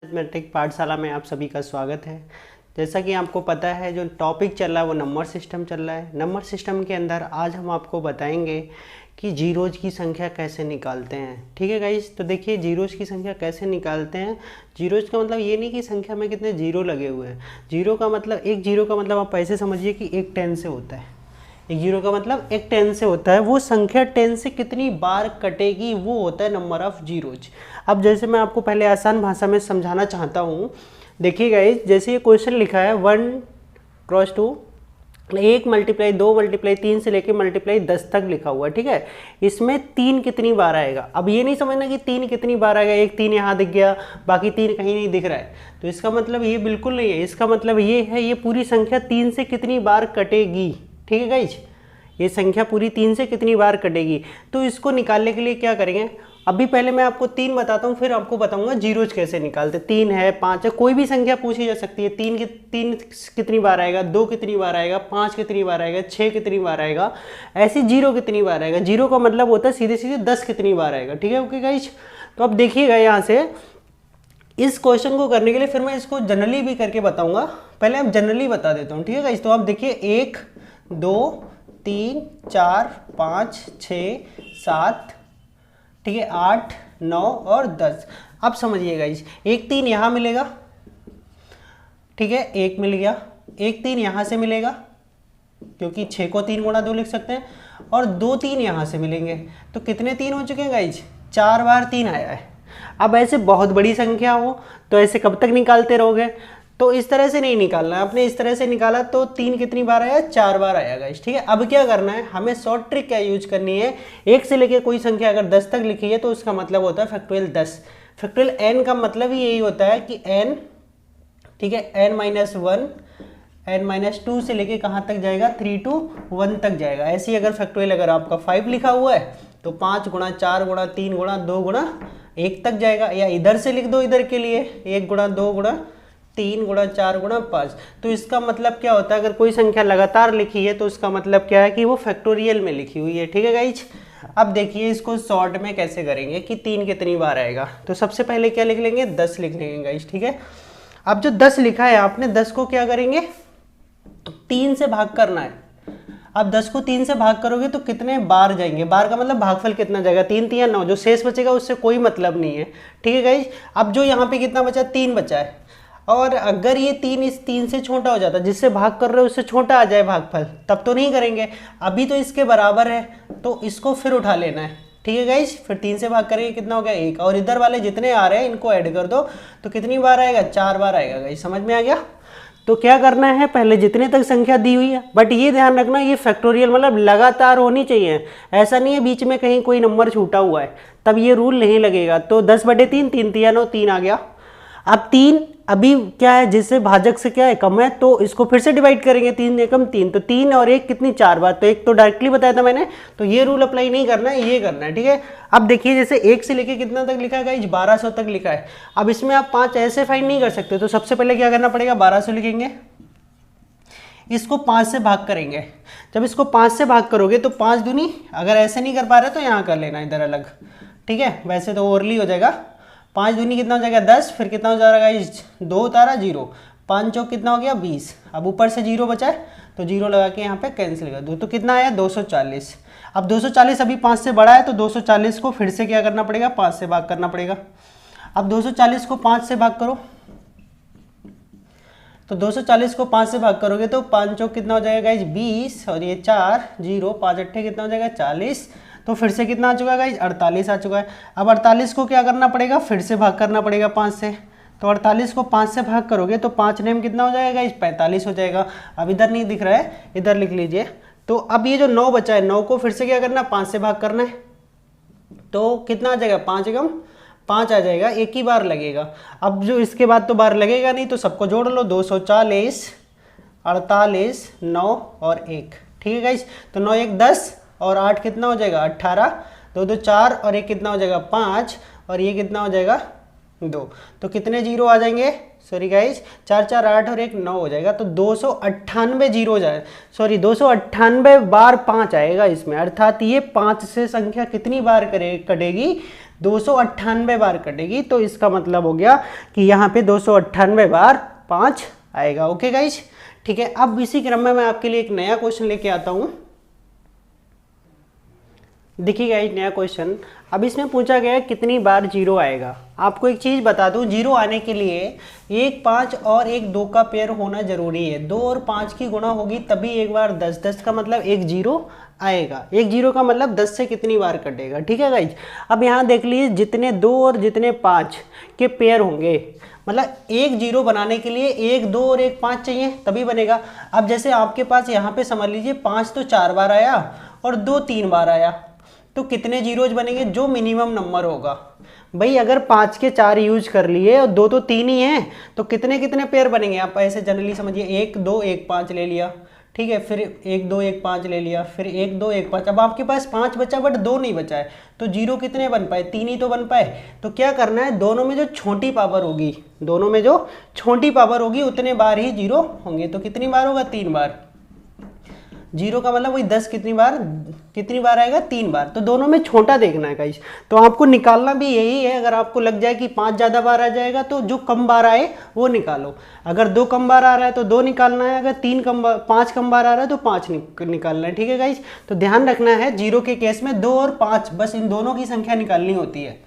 Matric पाठशाला में आप सभी का स्वागत है। जैसा कि आपको पता है जो टॉपिक चल रहा है वो नंबर सिस्टम चल रहा है। नंबर सिस्टम के अंदर आज हम आपको बताएंगे कि जीरोज की संख्या कैसे निकालते हैं। ठीक है गाइस, तो देखिए जीरोज की संख्या कैसे निकालते हैं। जीरोज का मतलब ये नहीं कि संख्या में कितने जीरो लगे हुए हैं। जीरो का मतलब एक जीरो का मतलब आप ऐसे समझिए कि एक 10 से होता है। एक जीरो का मतलब एक 10 से होता है। वो संख्या 10 से कितनी बार कटेगी वो होता है नंबर ऑफ जीरोज। अब जैसे मैं आपको पहले आसान भाषा में समझाना चाहता हूँ। देखिए गाइस, जैसे ये क्वेश्चन लिखा है 1×2, 1 × 2 × 3 से लेके ×10 तक लिखा हुआ है। ठीक है, इसमें 3 कितनी बार आएगा। अब ये नहीं समझना कि 3 कितनी बार आएगा, एक 3 यहाँ दिख गया बाकी 3 कहीं नहीं दिख रहा है, तो इसका मतलब ये बिल्कुल नहीं है। इसका मतलब ये है ये पूरी संख्या 3 से कितनी बार कटेगी। ठीक है गाइज, ये संख्या पूरी 3 से कितनी बार कटेगी। तो इसको निकालने के लिए क्या करेंगे, अभी पहले मैं आपको 3 बताता हूँ, फिर आपको बताऊंगा जीरोज कैसे निकालते। 3 है, 5 है, कोई भी संख्या पूछी जा सकती है। 3 कितनी बार आएगा, 2 कितनी बार आएगा, 5 कितनी बार आएगा, 6 कितनी बार आएगा, ऐसी 0 कितनी बार आएगा। 0 का मतलब होता है सीधे सीधे 10 कितनी बार आएगा। ठीक है ओके गाइज, तो अब देखिएगा यहाँ से इस क्वेश्चन को करने के लिए फिर मैं इसको जनरली भी करके बताऊंगा। पहले अब जनरली बता देता हूँ। ठीक है गाइज, तो आप देखिए 1 2 3 4 5 6 7, ठीक है, 8 9 और 10। अब समझिएगा इस एक 3 यहाँ मिलेगा, ठीक है, एक मिल गया, एक 3 यहाँ से मिलेगा क्योंकि 6 को 3 × 2 लिख सकते हैं, और 2 3 यहाँ से मिलेंगे। तो कितने 3 हो चुके हैं गाइज, 4 बार 3 आया है। अब ऐसे बहुत बड़ी संख्या हो तो ऐसे कब तक निकालते रहोगे, तो इस तरह से नहीं निकालना है। आपने इस तरह से निकाला तो 3 कितनी बार आया, 4 बार आया गाइस। ठीक है, अब क्या करना है, हमें शॉर्ट ट्रिक क्या यूज करनी है। 1 से लेके कोई संख्या अगर 10 तक लिखी है तो उसका मतलब होता है फैक्टोरियल 10। फैक्टोरियल n का मतलब ही यही होता है कि n, ठीक है, n-1 n-2 से लेके कहाँ तक जाएगा, 3 to 1 तक जाएगा। ऐसे ही अगर फैक्टोरियल अगर आपका 5 लिखा हुआ है तो 5 × 4 × 3 × 2 × 1 तक जाएगा। या इधर से लिख दो, इधर के लिए 1 × 2 × 3 × 4 × 5। तो इसका मतलब क्या होता है, अगर कोई संख्या लगातार लिखी है तो उसका मतलब क्या है कि वो फैक्टोरियल में लिखी हुई है। ठीक है गाइज, अब देखिए इसको शॉर्ट में कैसे करेंगे कि 3 कितनी बार आएगा। तो सबसे पहले क्या लिख लेंगे, 10 लिख लेंगे गाइज। ठीक है, अब जो 10 लिखा है आपने, 10 को क्या करेंगे, 3 से भाग करना है। अब 10 को 3 से भाग करोगे तो कितने बार जाएंगे, बार का मतलब भागफल कितना जाएगा, 3 3 9, जो शेष बचेगा उससे कोई मतलब नहीं है। ठीक है गाइज, अब जो यहाँ पे कितना बचा, 3 बचा है, और अगर ये 3 इस 3 से छोटा हो जाता, जिससे भाग कर रहे हो उससे छोटा आ जाए भागफल, तब तो नहीं करेंगे। अभी तो इसके बराबर है तो इसको फिर उठा लेना है। ठीक है गाइज, फिर 3 से भाग करेंगे, कितना हो गया, 1, और इधर वाले जितने आ रहे हैं इनको ऐड कर दो तो कितनी बार आएगा, 4 बार आएगा गाइज। समझ में आ गया। तो क्या करना है, पहले जितने तक संख्या दी हुई है, बट ये ध्यान रखना ये फैक्टोरियल मतलब लगातार होनी चाहिए। ऐसा नहीं है बीच में कहीं कोई नंबर छूटा हुआ है, तब ये रूल नहीं लगेगा। तो 10/3, 3 3 9, 3 आ गया। अब 3 अभी क्या है, जिससे भाजक से क्या है, कम है, तो इसको फिर से डिवाइड करेंगे, 3 एकम 3, तो 3 और 1 कितनी, 4 बार। तो एक तो डायरेक्टली बताया था मैंने, तो ये रूल अप्लाई नहीं करना है, ये करना है। ठीक है, अब देखिए जैसे 1 से लेके कितना तक लिखा है गाइस, 1200 तक लिखा है। अब इसमें आप 5 ऐसे फाइंड नहीं कर सकते, तो सबसे पहले क्या करना पड़ेगा, 1200 लिखेंगे, इसको 5 से भाग करेंगे। जब इसको 5 से भाग करोगे तो 5 दूनी, अगर ऐसे नहीं कर पा रहे तो यहाँ कर लेना इधर अलग। ठीक है, वैसे तो ओवरली हो जाएगा। 5 दूनी कितना हो जाएगा, 10, फिर कितना हो जाएगा गाइस, 2 उतारा 0, 5 चौक कितना हो गया, 20। अब ऊपर से 0 बचा है तो 0 लगा के यहाँ पे कैंसिल कर दो, तो कितना आया, 240। अब 240 अभी 5 से बड़ा है तो 240 को फिर से क्या करना पड़ेगा, 5 से भाग करना पड़ेगा। अब 240 को 5 से भाग करो, तो 240 को 5 से भाग करोगे तो 5 चौक कितना हो जाएगा गाइज, 20, और ये 4 0, 5 8 कितना हो जाएगा, 40। तो फिर से कितना आ चुका है गाइज, 48 आ चुका है। अब 48 को क्या करना पड़ेगा, फिर से भाग करना पड़ेगा 5 से। तो 48 को 5 से भाग करोगे तो 5 नेम कितना हो जाएगा गाइज, 45 हो जाएगा। अब इधर नहीं दिख रहा है, इधर लिख लीजिए। तो अब ये जो 9 बचा है, 9 को फिर से क्या करना है, 5 से भाग करना है, तो कितना आ जाएगा, 5 एकम 5 आ जाएगा, एक ही बार लगेगा। अब जो इसके बाद तो बार लगेगा नहीं, तो सबको जोड़ लो, 240, 48, 9 और 1। ठीक है गाइस, तो 9 1 10 और 8 कितना हो जाएगा, 18, 2 2 4 और 1 कितना हो जाएगा, 5, और ये कितना हो जाएगा, 2। तो कितने जीरो आ जाएंगे, सॉरी गाइज, 4 4 8 और 1 9 हो जाएगा। तो 298 जीरो हो जाए, सॉरी 298 बार 5 आएगा इसमें, अर्थात ये 5 से संख्या कितनी बार कटेगी, 298 बार कटेगी। तो इसका मतलब हो गया कि यहाँ पे 298 बार 5 आएगा। ओके गाइज, ठीक है। अब इसी क्रम में मैं आपके लिए एक नया क्वेश्चन लेके आता हूँ। देखिए गाइज, नया क्वेश्चन। अब इसमें पूछा गया है कितनी बार 0 आएगा। आपको एक चीज़ बता दूं, 0 आने के लिए 1 5 और 1 2 का पेयर होना जरूरी है। 2 और 5 की गुणा होगी तभी एक बार 10, 10 का मतलब 1 0 आएगा। 1 0 का मतलब 10 से कितनी बार कटेगा, ठीक है गाइज। अब यहाँ देख लीजिए, जितने 2 और जितने 5 के पेयर होंगे, मतलब 1 0 बनाने के लिए 1 2 और 1 5 चाहिए तभी बनेगा। अब जैसे आपके पास यहाँ पे समझ लीजिए 5 तो 4 बार आया और 2 3 बार आया, तो कितने जीरोज बनेंगे? जो मिनिमम नंबर होगा। भाई अगर 5 के 4 यूज कर लिए और 2 तो 3 ही हैं, तो कितने कितने पेयर बनेंगे? आप ऐसे जनरली समझिए, 1 2 1 5 ले लिया, ठीक है, फिर 1 2 1 5 ले लिया, फिर 1 2 1 5। अब आपके पास 5 बचा बट 2 नहीं बचा है, तो जीरो कितने बन पाए? 3 ही तो बन पाए। तो क्या करना है, दोनों में जो छोटी पावर होगी, दोनों में जो छोटी पावर होगी उतने बार ही जीरो होंगे। तो कितनी बार होगा? 3 बार। 0 का मतलब वही 10 कितनी बार आएगा? 3 बार। तो दोनों में छोटा देखना है गाइस। तो आपको निकालना भी यही है। अगर आपको लग जाए कि 5 ज़्यादा बार आ जाएगा तो जो कम बार आए वो निकालो। अगर 2 कम बार आ रहा है तो 2 निकालना है। अगर 5 कम बार आ रहा है तो 5 निकालना है, ठीक है गाइस। तो ध्यान रखना है, 0 के केस में 2 और 5 बस इन दोनों की संख्या निकालनी होती है।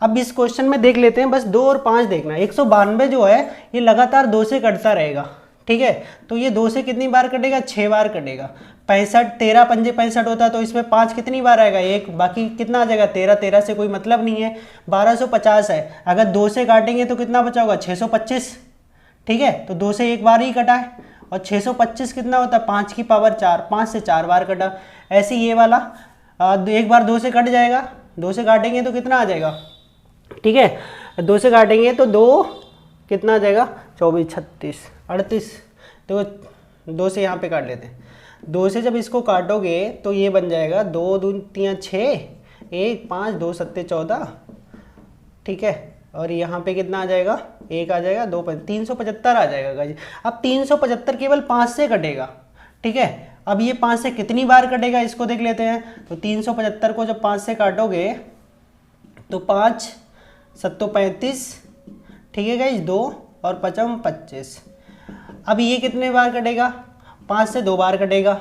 अब इस क्वेश्चन में देख लेते हैं, बस 2 और 5 देखना है। 192 जो है ये लगातार 2 से कटता रहेगा, ठीक है। तो ये 2 से कितनी बार कटेगा? 6 बार कटेगा। 65 13 पंजे 65 होता है, तो इसमें 5 कितनी बार आएगा? 1। बाकी कितना आ जाएगा? 13। 13 से कोई मतलब नहीं है। 1250 है, अगर 2 से काटेंगे तो कितना बचा होगा? 625, ठीक है। तो 2 से 1 बार ही कटा है, और 625 कितना होता है? 5 की पावर 4, 5 से 4 बार कटा। ऐसे ये वाला एक बार 2 से कट जाएगा, 2 से काटेंगे तो कितना आ जाएगा, ठीक है। 2 से काटेंगे तो 2 कितना आ जाएगा? 24 36 38। तो 2 से यहाँ पे काट लेते हैं। 2 से जब इसको काटोगे तो ये बन जाएगा 2 2 3 6 1 5 2 7 14, ठीक है। और यहाँ पे कितना आ जाएगा? 1 आ जाएगा, 2 375 आ जाएगा गाइस। अब 375 केवल 5 से कटेगा, ठीक है। अब ये 5 से कितनी बार कटेगा इसको देख लेते हैं। तो 375 को जब 5 से काटोगे तो 5 7 35, ठीक है गाइस, 2 और 5 25। अब ये कितने बार कटेगा? 5 से 2 बार कटेगा।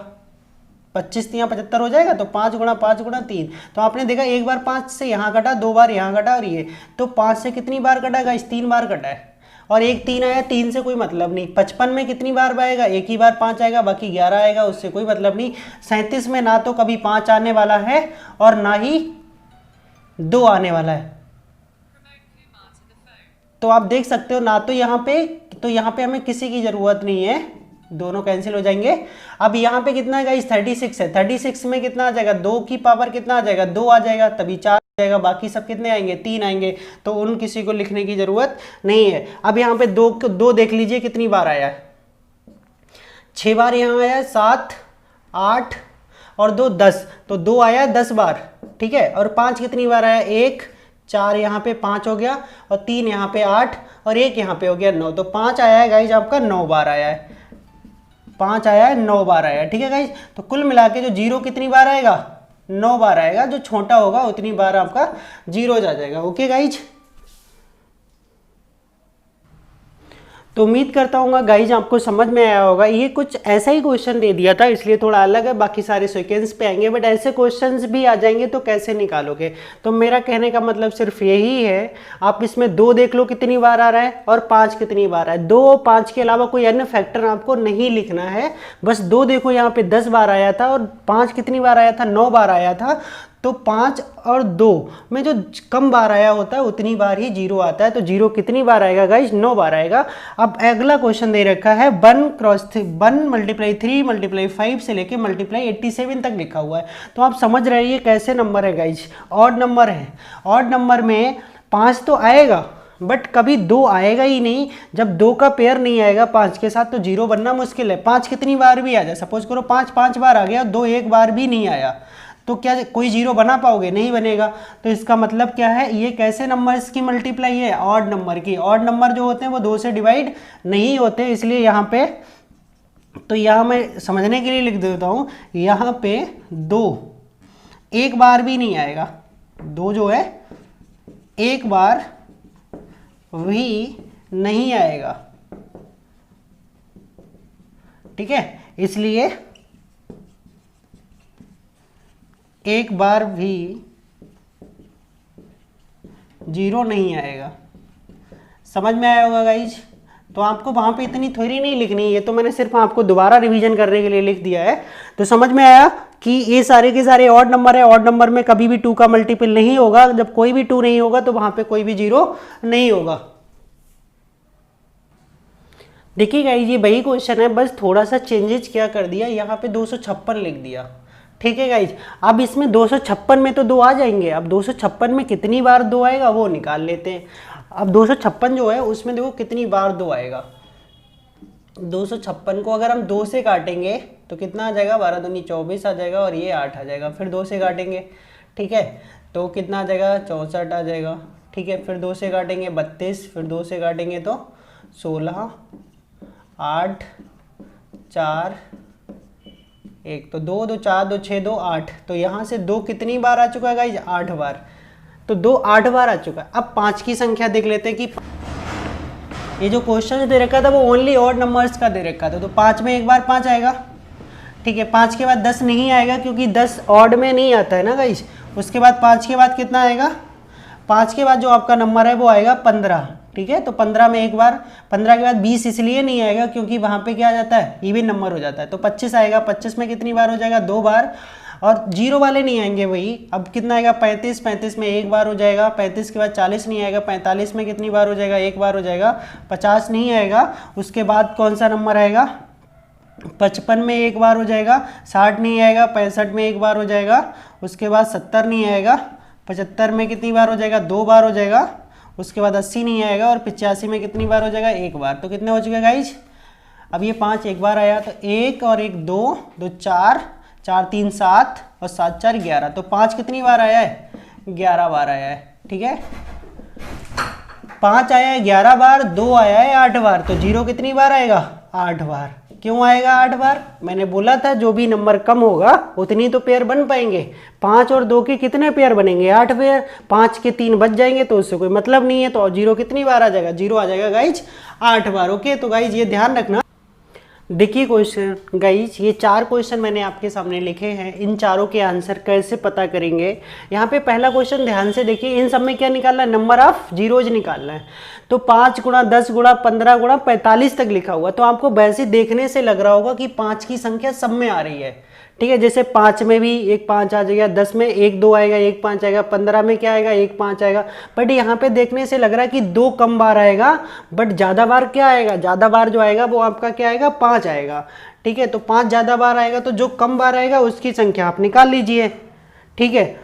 25 3 75 हो जाएगा, तो 5 गुणा 5 गुणा 3। तो आपने देखा एक बार 5 से यहाँ कटा, 2 बार यहाँ कटा, और ये तो 5 से कितनी बार कटा गाइस? 3 बार कटा है। और एक 3 आया, 3 से कोई मतलब नहीं। 55 में कितनी बार आएगा? एक ही बार 5 आएगा, बाकी 11 आएगा, उससे कोई मतलब नहीं। 37 में ना तो कभी 5 आने वाला है और ना ही 2 आने वाला है। तो आप देख सकते हो, ना तो यहाँ पे हमें किसी की जरूरत नहीं है, दोनों कैंसिल हो जाएंगे। अब यहाँ पे कितना है गाइस? 36 है। 36 में कितना आ जाएगा? 2 की पावर कितना आ जाएगा? 2 आ जाएगा, तभी 4 आ जाएगा। बाकी सब कितने आएंगे? 3 आएंगे। तो उन किसी को लिखने की जरूरत नहीं है। अब यहाँ पे 2 देख लीजिए कितनी बार आया है? 6 बार यहाँ आया है, 7 8 और 2 10, तो 2 आया है 10 बार, ठीक है। और 5 कितनी बार आया? 1 4 यहाँ पे 5 हो गया, और 3 यहाँ पे 8, और 1 यहाँ पे हो गया 9। तो 5 आया है गाइज आपका 9 बार आया है। 5 आया है, 9 बार आया है, ठीक है गाइज। तो कुल मिला के जो 0 कितनी बार आएगा? 9 बार आएगा। जो छोटा होगा उतनी बार आपका 0 आ जाएगा। ओके गाइज, तो उम्मीद करता हूँ गाइज आपको समझ में आया होगा। ये कुछ ऐसा ही क्वेश्चन दे दिया था, इसलिए थोड़ा अलग है, बाकी सारे सेकेंड्स पे आएंगे, बट ऐसे क्वेश्चंस भी आ जाएंगे तो कैसे निकालोगे। तो मेरा कहने का मतलब सिर्फ यही है, आप इसमें 2 देख लो कितनी बार आ रहा है और 5 कितनी बार आ रहा है। 2 5 के अलावा कोई अन्य फैक्टर आपको नहीं लिखना है, बस 2 देखो यहाँ पे 10 बार आया था और 5 कितनी बार आया था? 9 बार आया था। तो 5 और 2 में जो कम बार आया होता है उतनी बार ही 0 आता है। तो 0 कितनी बार आएगा गाइस? 9 बार आएगा। अब अगला क्वेश्चन दे रखा है 1 × 3 × 5 से लेके × 87 तक लिखा हुआ है। तो आप समझ रहे हैं ये कैसे नंबर है गाइस? ऑड नंबर है। ऑड नंबर में 5 तो आएगा बट कभी 2 आएगा ही नहीं। जब 2 का पेयर नहीं आएगा 5 के साथ तो 0 बनना मुश्किल है। 5 कितनी बार भी आ जाए, सपोज करो 5 5 बार आ गया, 2 1 बार भी नहीं आया, तो क्या कोई 0 बना पाओगे? नहीं बनेगा। तो इसका मतलब क्या है? ये कैसे नंबर्स की मल्टीप्लाई है? ऑड नंबर की। ऑड नंबर जो होते हैं वो 2 से डिवाइड नहीं होते, इसलिए यहाँ पे, तो यहाँ मैं समझने के लिए लिख देता हूँ, यहाँ पे 2 1 बार भी नहीं आएगा। 2 जो है एक बार भी नहीं आएगा, ठीक है। इसलिए एक बार भी 0 नहीं आएगा। समझ में आया होगा गाइज। तो आपको वहां पे इतनी थ्योरी नहीं लिखनी है, ये तो मैंने सिर्फ आपको दोबारा रिवीजन करने के लिए लिख दिया है। तो समझ में आया कि ये सारे के सारे ऑड नंबर है, ऑड नंबर में कभी भी 2 का मल्टीपल नहीं होगा। जब कोई भी 2 नहीं होगा तो वहां पे कोई भी 0 नहीं होगा। देखिए गाइज, ये वही क्वेश्चन है, बस थोड़ा सा चेंजेस क्या कर दिया, यहाँ पे 256 लिख दिया, ठीक है गाइज। अब इसमें 256 में तो 2 आ जाएंगे। अब 256 में कितनी बार 2 आएगा वो निकाल लेते हैं। अब 256 जो है उसमें देखो कितनी बार 2 आएगा। 256 को अगर हम 2 से काटेंगे तो कितना आ जाएगा, 12 दूनी 24 आ जाएगा, और ये 8 आ जाएगा। फिर 2 से काटेंगे, ठीक है, तो कितना आ जाएगा, 64 आ जाएगा, ठीक है। फिर 2 से काटेंगे 32, फिर 2 से काटेंगे तो 16, 8, 4, 1, तो 2, 2, 4, 2, 6, 2, 8। तो यहाँ से 2 कितनी बार आ चुका है गाइज, 8 बार। तो 2 8 बार आ चुका है। अब 5 की संख्या देख लेते हैं कि ये जो क्वेश्चन दे रखा था वो ओनली ऑड नंबर्स का दे रखा था। तो 5 में एक बार 5 आएगा, ठीक है। 5 के बाद 10 नहीं आएगा क्योंकि 10 ऑड में नहीं आता है ना गाइज। उसके बाद 5 के बाद कितना आएगा, 5 के बाद जो आपका नंबर है वो आएगा 15, ठीक है। तो 15 में एक बार, 15 के बाद 20 इसलिए नहीं आएगा क्योंकि वहाँ पे क्या आ जाता है, इवन नंबर हो जाता है। तो 25 आएगा, 25 में कितनी बार हो जाएगा, 2 बार। और 0 वाले नहीं आएंगे वही। अब कितना आएगा, 35, 35 में एक बार हो जाएगा। 35 के बाद 40 नहीं आएगा, 45 में कितनी बार हो जाएगा, एक बार हो जाएगा। 50 नहीं आएगा। उसके बाद कौन सा नंबर आएगा, 55 में एक बार हो जाएगा। 60 नहीं आएगा, 65 में एक बार हो जाएगा। उसके बाद 70 नहीं आएगा, 75 में कितनी बार हो जाएगा, 2 बार हो जाएगा। उसके बाद 80 नहीं आएगा, और 85 में कितनी बार हो जाएगा, एक बार। तो कितने हो चुके गाइज, अब ये 5 एक बार आया, तो 1 और 1 2, 2 4, 4 3 7, और 7 4 11। तो 5 कितनी बार आया है, 11 बार आया है, ठीक है। 5 आया है 11 बार, 2 आया है 8 बार। तो 0 कितनी बार आएगा, 8 बार। क्यों आएगा 8 बार, मैंने बोला था जो भी नंबर कम होगा उतनी तो पेयर बन पाएंगे। 5 और 2 के कितने पेयर बनेंगे, 8 पेयर। 5 के 3 बच जाएंगे तो उससे कोई मतलब नहीं है। तो 0 कितनी बार आ जाएगा, 0 आ जाएगा गाइज 8 बार। ओके, तो गाइज ये ध्यान रखना। देखिए क्वेश्चन गाइज, ये 4 क्वेश्चन मैंने आपके सामने लिखे हैं। इन चारों के आंसर कैसे पता करेंगे, यहाँ पे पहला क्वेश्चन ध्यान से देखिए। इन सब में क्या निकालना है, नंबर ऑफ जीरोज निकालना है। तो 5 गुणा 10 गुणा 15 गुणा 45 तक लिखा हुआ। तो आपको वैसे देखने से लग रहा होगा कि 5 की संख्या सब में आ रही है, ठीक है। जैसे 5 में भी 1 5 आ जाएगा, 10 में 1 2 आएगा, 1 5 आएगा, 15 में क्या आएगा, 1 5 आएगा। बट यहाँ पे देखने से लग रहा है कि 2 कम बार आएगा, बट ज़्यादा बार क्या आएगा, ज़्यादा बार जो आएगा वो आपका क्या आएगा, 5 आएगा, ठीक है। तो 5 ज़्यादा बार आएगा, तो जो कम बार आएगा उसकी संख्या आप निकाल लीजिए, ठीक है।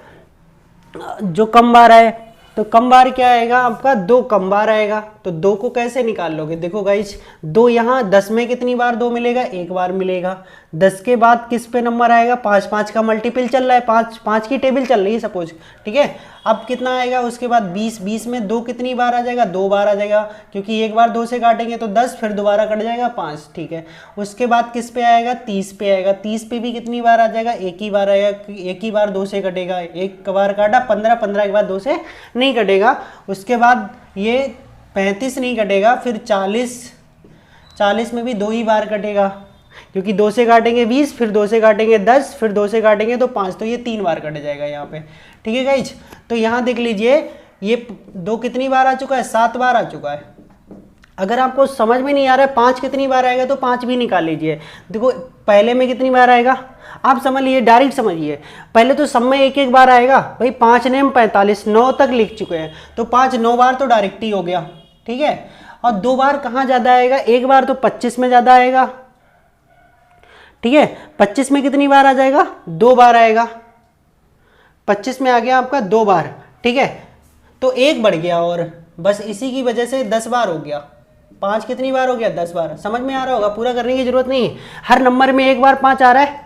जो कम बार आए तो कम बार क्या आएगा आपका, 2 कम बार आएगा। तो 2 को कैसे निकाल लोगे, देखो गाइज 2 यहाँ 10 में कितनी बार 2 मिलेगा, एक बार मिलेगा। 10 के बाद किस पे नंबर आएगा, 5, 5 का मल्टीपल चल रहा है, 5 5 की टेबल चल रही है सपोज, ठीक है। अब कितना आएगा, उसके बाद 20, 20 में 2 कितनी बार आ जाएगा, 2 बार आ जाएगा, क्योंकि एक बार 2 से काटेंगे तो 10, फिर दोबारा कट जाएगा 5, ठीक है। उसके बाद किस पे आएगा, 30 पे आएगा। 30 पे भी कितनी बार आ जाएगा, एक ही बार आएगा, एक ही बार 2 से कटेगा, एक बार काटा 15, 15 के बाद 2 से नहीं कटेगा। उसके बाद ये 35 नहीं कटेगा, फिर 40, 40 में भी 2 ही बार कटेगा, क्योंकि 2 से काटेंगे 20, फिर 2 से काटेंगे 10, फिर 2 से काटेंगे तो 5, तो ये 3 बार कट जाएगा यहाँ पे, ठीक है गाइज। तो यहाँ देख लीजिए ये 2 कितनी बार आ चुका है, 7 बार आ चुका है। अगर आपको समझ में नहीं आ रहा है 5 कितनी बार आएगा तो 5 भी निकाल लीजिए। देखो पहले में कितनी बार आएगा, आप समझ लीजिए, डायरेक्ट समझिए। पहले तो सब में एक एक बार आएगा भाई, 5 ने हम 45 9 तक लिख चुके हैं, तो 5 9 बार तो डायरेक्ट ही हो गया, ठीक है। और 2 बार कहाँ ज़्यादा आएगा, एक बार तो 25 में ज़्यादा आएगा, ठीक है। 25 में कितनी बार आ जाएगा, 2 बार आएगा। 25 में आ गया आपका 2 बार, ठीक है। तो एक बढ़ गया, और बस इसी की वजह से 10 बार हो गया। 5 कितनी बार हो गया, 10 बार। समझ में आ रहा होगा, पूरा करने की जरूरत नहीं है। हर नंबर में एक बार 5 आ रहा है,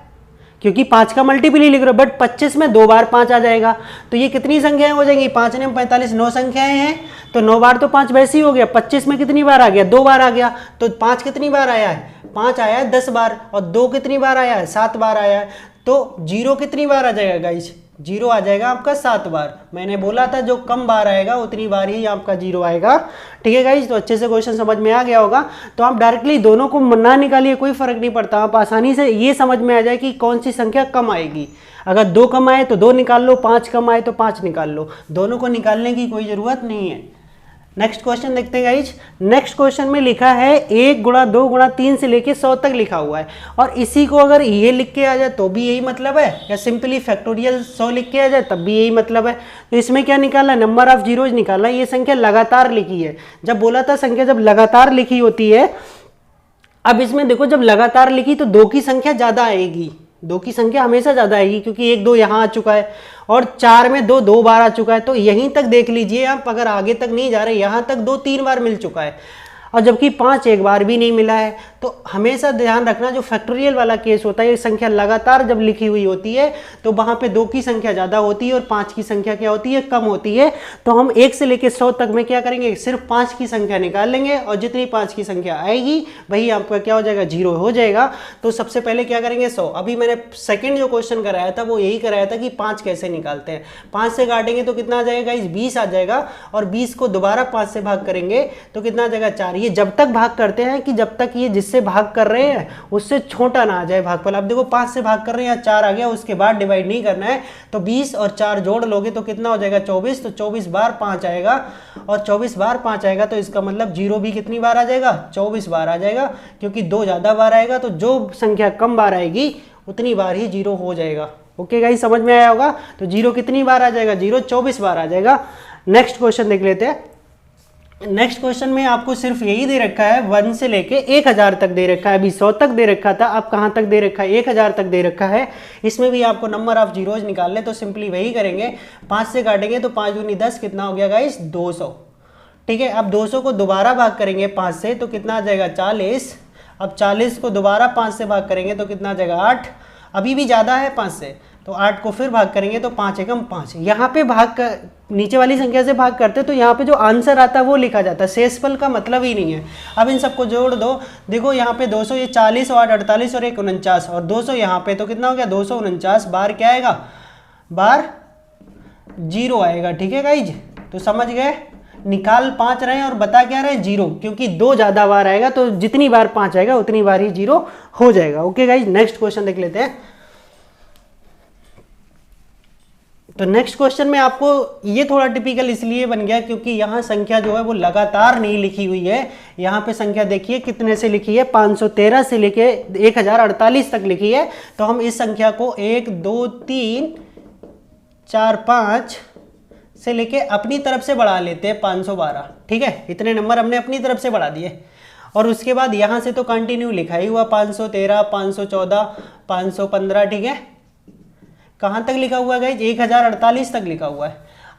क्योंकि 5 का मल्टीपल ही लिख रहे हो, बट 25 में 2 बार 5 आ जाएगा। तो ये कितनी संख्याएं हो जाएंगी, 5 ने 45 9 संख्याएं हैं, तो 9 बार तो 5 वैसे ही हो गया। 25 में कितनी बार आ गया, 2 बार आ गया। तो 5 कितनी बार आया है, 5 आया है 10 बार, और 2 कितनी बार आया है, 7 बार आया है। तो 0 कितनी बार आ जाएगा गाइज, जीरो आ जाएगा आपका 7 बार। मैंने बोला था जो कम बार आएगा उतनी बार ही आपका जीरो आएगा। ठीक है गाइज, तो अच्छे से क्वेश्चन समझ में आ गया होगा। तो आप डायरेक्टली दोनों को ना निकालिए, कोई फर्क नहीं पड़ता, आप आसानी से ये समझ में आ जाए कि कौन सी संख्या कम आएगी। अगर 2 कम आए तो 2 निकाल लो, 5 कम आए तो 5 निकाल लो, दोनों को निकालने की कोई ज़रूरत नहीं है। नेक्स्ट क्वेश्चन देखते हैं गाइज। नेक्स्ट क्वेश्चन में लिखा है 1 गुणा 2 गुणा 3 से लेके 100 तक लिखा हुआ है, और इसी को अगर ये लिख के आ जाए तो भी यही मतलब है, या सिंपली फैक्टोरियल 100 लिख के आ जाए तब भी यही मतलब है। तो इसमें क्या निकालना है, नंबर ऑफ जीरोज निकालना है। ये संख्या लगातार लिखी है, जब बोला था संख्या जब लगातार लिखी होती है, अब इसमें देखो जब लगातार लिखी तो 2 की संख्या ज़्यादा आएगी, 2 की संख्या हमेशा ज़्यादा आएगी, क्योंकि 1 2 यहाँ आ चुका है और 4 में 2 2 बार आ चुका है। तो यहीं तक देख लीजिए आप, अगर आगे तक नहीं जा रहे, यहाँ तक 2 3 बार मिल चुका है, और जबकि 5 एक बार भी नहीं मिला है। तो हमेशा ध्यान रखना, जो फैक्टोरियल वाला केस होता है, ये संख्या लगातार जब लिखी हुई होती है तो वहाँ पे 2 की संख्या ज़्यादा होती है और 5 की संख्या क्या होती है, कम होती है। तो हम 1 से लेकर 100 तक में क्या करेंगे, सिर्फ 5 की संख्या निकाल लेंगे, और जितनी 5 की संख्या आएगी वही आपका क्या हो जाएगा, जीरो हो जाएगा। तो सबसे पहले क्या करेंगे, 100। अभी मैंने सेकेंड जो क्वेश्चन कराया था वो यही कराया था कि 5 कैसे निकालते हैं। 5 से काटेंगे तो कितना आ जाएगा, 20 आ जाएगा, और 20 को दोबारा 5 से भाग करेंगे तो कितना आ जाएगा, 4। ये जब तक भाग करते हैं कि जब तक ये जिससे भाग कर रहे हैं उससे छोटा ना आ जाए भागफल। अब देखो 5 से भाग कर रहे हैं, 4 आ गया, उसके बाद डिवाइड नहीं करना है, तो 20 और 4 जोड़ लोगे तो कितना हो जाएगा, 24। तो 24 बार 5 आएगा, और 24 बार 5 आएगा तो इसका मतलब जीरो भी कितनी बार आ जाएगा, 24 बार आ जाएगा, क्योंकि 2 ज़्यादा बार आएगा तो जो संख्या कम बार आएगी उतनी बार ही जीरो हो जाएगा। ओके गाइस, समझ में आया होगा। तो जीरो कितनी बार आ जाएगा, जीरो 24 बार आ जाएगा। नेक्स्ट क्वेश्चन देख लेते हैं। नेक्स्ट क्वेश्चन में आपको सिर्फ यही दे रखा है 1 से लेके 1000 तक दे रखा है। अभी 100 तक दे रखा था, अब कहाँ तक दे रखा है, 1000 तक दे रखा है। इसमें भी आपको नंबर ऑफ जीरोज निकालने, तो सिंपली वही करेंगे, 5 से काटेंगे तो 5 दूनी 10, कितना हो गया गाइस, 200। ठीक है, अब 200 को दोबारा भाग करेंगे 5 से तो कितना आ जाएगा, 40। अब 40 को दोबारा 5 से भाग करेंगे तो कितना आ जाएगा, 8। अभी भी ज़्यादा है 5 से, तो 8 को फिर भाग करेंगे तो 5 एकम 5। यहाँ पे भाग कर नीचे वाली संख्या से भाग करते तो यहाँ पे जो आंसर आता है वो लिखा जाता है, शेषफल का मतलब ही नहीं है। अब इन सबको जोड़ दो, देखो यहाँ पे 200, ये 40 और 8 48 और 1 49, और 200 यहाँ पे, तो कितना हो गया, 249 बार क्या आएगा, बार जीरो आएगा। ठीक है गाइज, तो समझ गए, निकाल 5 रहे हैं और बता क्या रहे हैं, जीरो, क्योंकि 2 ज़्यादा बार आएगा तो जितनी बार 5 आएगा उतनी बार ही जीरो हो जाएगा। ओके गाइज, नेक्स्ट क्वेश्चन देख लेते हैं। तो नेक्स्ट क्वेश्चन में आपको ये थोड़ा टिपिकल इसलिए बन गया क्योंकि यहाँ संख्या जो है वो लगातार नहीं लिखी हुई है। यहाँ पे संख्या देखिए कितने से लिखी है, 513 से लेके 1048 तक लिखी है। तो हम इस संख्या को 1 2 3 4 5 से लेके अपनी तरफ से बढ़ा लेते हैं 512। ठीक है, इतने नंबर हमने अपनी तरफ से बढ़ा दिए, और उसके बाद यहाँ से तो कंटिन्यू लिखा ही हुआ, 513 514 515। ठीक है, कहाँ तक लिखा हुआ है गाइज, 1048 तक लिखा हुआ है।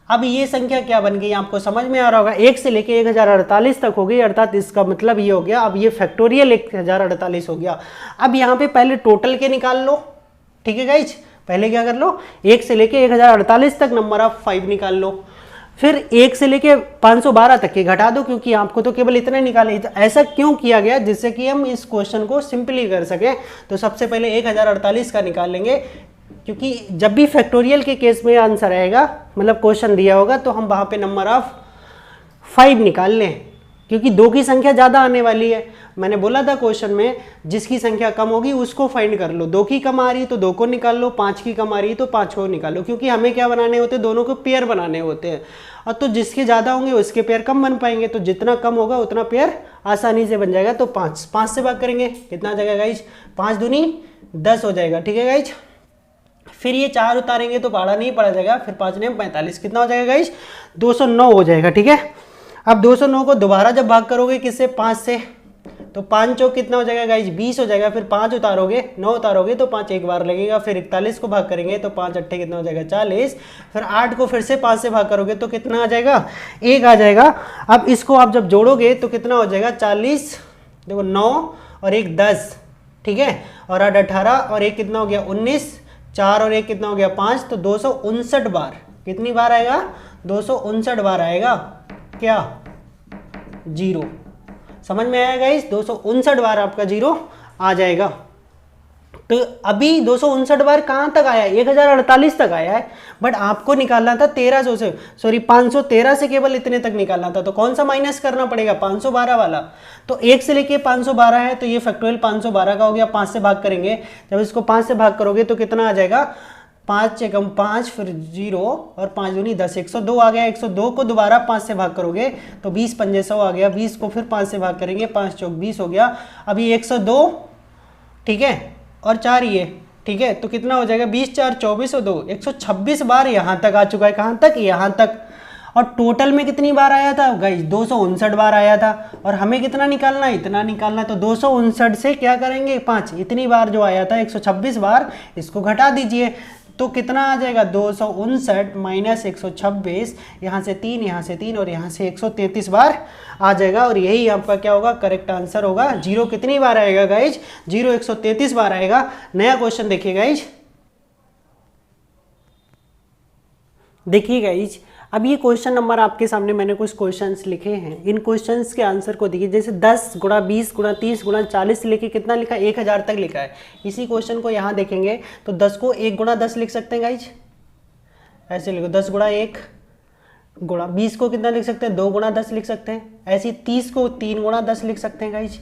अब ये संख्या क्या बन गई, आपको समझ में आ रहा होगा, 1 से लेके 1048 तक हो गई, अर्थात इसका मतलब ये हो गया, अब ये फैक्टोरियल 1048 हो गया। अब यहाँ पे पहले टोटल के निकाल लो। ठीक है गाइज, पहले क्या कर लो, 1 से लेके 1048 तक नंबर ऑफ 5 निकाल लो, फिर 1 से लेके 512 तक के घटा दो, क्योंकि आपको तो केवल इतने निकाले। तो ऐसा क्यों किया गया, जिससे कि हम इस क्वेश्चन को सिंपली कर सकें। तो सबसे पहले 1048 का निकाल लेंगे, क्योंकि जब भी फैक्टोरियल के केस में आंसर आएगा, मतलब क्वेश्चन दिया होगा, तो हम वहाँ पे नंबर ऑफ 5 निकाल लें, क्योंकि 2 की संख्या ज़्यादा आने वाली है। मैंने बोला था क्वेश्चन में, जिसकी संख्या कम होगी उसको फाइंड कर लो। 2 की कम आ रही है तो 2 को निकाल लो, 5 की कम आ रही है तो 5 को निकालो, क्योंकि हमें क्या बनाने होते हैं, दोनों को पेयर बनाने होते हैं। और तो जिसके ज़्यादा होंगे उसके पेयर कम बन पाएंगे, तो जितना कम होगा उतना पेयर आसानी से बन जाएगा। तो 5 से भाग करेंगे, कितना आ जाएगा गाइज, 5 दूनी 10 हो जाएगा। ठीक है गाइज, फिर ये 4 उतारेंगे तो पहाड़ा नहीं पड़ा जाएगा, फिर 5 ने 45, कितना हो जाएगा गाइज, 209 हो जाएगा। ठीक है, अब 209 को दोबारा जब भाग करोगे किससे, 5 से, तो 5 चौक कितना हो जाएगा गाइज, 20 हो जाएगा। फिर 5 उतारोगे, 9 उतारोगे तो 5 एक बार लगेगा, फिर 41 को भाग करेंगे तो 5 अट्ठे कितना हो जाएगा, 40। फिर 8 को फिर से 5 से भाग करोगे तो कितना आ जाएगा, 1 आ जाएगा। अब इसको आप जब जोड़ोगे तो कितना हो जाएगा, 40, देखो 9 और 1 10। ठीक है, और 8 18 और 1 कितना हो गया, 19, 4 और 1 कितना हो गया, 5। तो 259 बार, कितनी बार आएगा, 259 बार आएगा क्या, जीरो। समझ में आया गाइस, 259 बार आपका जीरो आ जाएगा। तो अभी 259 बार कहाँ तक आया है, 1048 तक आया है, बट आपको निकालना था 1300 से, सॉरी 513 से केवल इतने तक निकालना था। तो कौन सा माइनस करना पड़ेगा, 512 वाला। तो 1 से लेके 512 है, तो ये फैक्टोरियल 512 का हो गया। 5 से भाग करेंगे, जब इसको 5 से भाग करोगे तो कितना आ जाएगा, 5 एकम 5 फिर 0 और 5 दूनी 10, 102 आ गया। 102 को दोबारा 5 से भाग करोगे तो 20 पंजे 100 आ गया। 20 को फिर 5 से भाग करेंगे, 5 चौक 20 हो गया। अभी 102, ठीक है, और 4 ये, ठीक है, तो कितना हो जाएगा, 20 4 24 और 2 126 बार यहाँ तक आ चुका है। कहाँ तक, यहाँ तक। और टोटल में कितनी बार आया था गाइस, 259 बार आया था। और हमें कितना निकालना है, इतना निकालना है। तो 259 से क्या करेंगे, 5, इतनी बार जो आया था 126 बार, इसको घटा दीजिए तो कितना आ जाएगा, 259 माइनस 126, यहाँ से 3, यहाँ से 3 और यहाँ से 133 बार आ जाएगा। और यही आपका क्या होगा, करेक्ट आंसर होगा। 0 कितनी बार आएगा गाइज, 0 133 बार आएगा। नया क्वेश्चन देखिए गाइज, देखिए गाइज, अब ये क्वेश्चन नंबर आपके सामने मैंने कुछ क्वेश्चंस लिखे हैं। इन क्वेश्चंस के आंसर को देखिए, जैसे 10 गुणा 20 गुणा 30 गुणा 40 से लेके कितना लिखा है, 1000 तक लिखा है। इसी क्वेश्चन को यहाँ देखेंगे तो 10 को 1 गुणा 10 लिख सकते हैं गाइज, ऐसे लिखो 10 गुणा 1 गुणा 20 को कितना लिख सकते हैं, 2 गुणा 10 लिख सकते हैं। ऐसी 30 को 3 गुणा 10 लिख सकते हैं गाइज।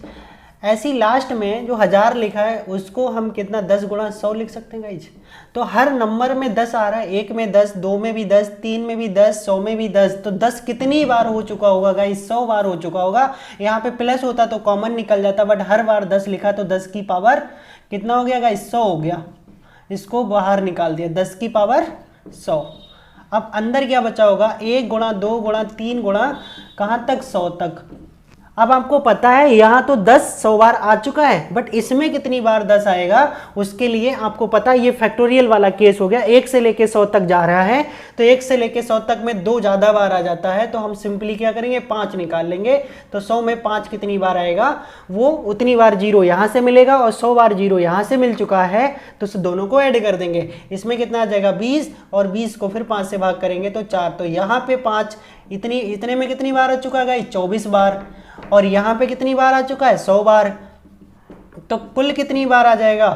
ऐसी लास्ट में जो 1000 लिखा है उसको हम कितना, 10 गुणा 100 लिख सकते हैं गाइज। तो हर नंबर में 10 आ रहा है, 1 में 10, 2 में भी 10, 3 में भी 10, 100 में भी 10। तो 10 कितनी बार हो चुका होगा गाइज, 100 बार हो चुका होगा। यहाँ पे प्लस होता तो कॉमन निकल जाता, बट हर बार 10 लिखा तो 10 की पावर कितना हो गया गाइज, 100 हो गया। इसको बाहर निकाल दिया, 10 की पावर 100। अब अंदर क्या बचा होगा, 1 गुणा 2 गुणा 3 गुणा कहाँ तक, 100 तक। अब आपको पता है यहाँ तो 10 100 बार आ चुका है, बट इसमें कितनी बार 10 आएगा, उसके लिए आपको पता है ये फैक्टोरियल वाला केस हो गया। 1 से लेके 100 तक जा रहा है, तो 1 से लेके 100 तक में 2 ज़्यादा बार आ जाता है, तो हम सिंपली क्या करेंगे, 5 निकाल लेंगे। तो 100 में 5 कितनी बार आएगा, वो उतनी बार 0 यहाँ से मिलेगा और 100 बार 0 यहाँ से मिल चुका है, तो दोनों को ऐड कर देंगे। इसमें कितना आ जाएगा, 20, और 20 को फिर 5 से भाग करेंगे तो 4। तो यहाँ पे 5 इतने में कितनी बार आ चुका है, 24 बार। और यहाँ पे कितनी बार आ चुका है, 100 बार। तो कुल कितनी बार आ जाएगा,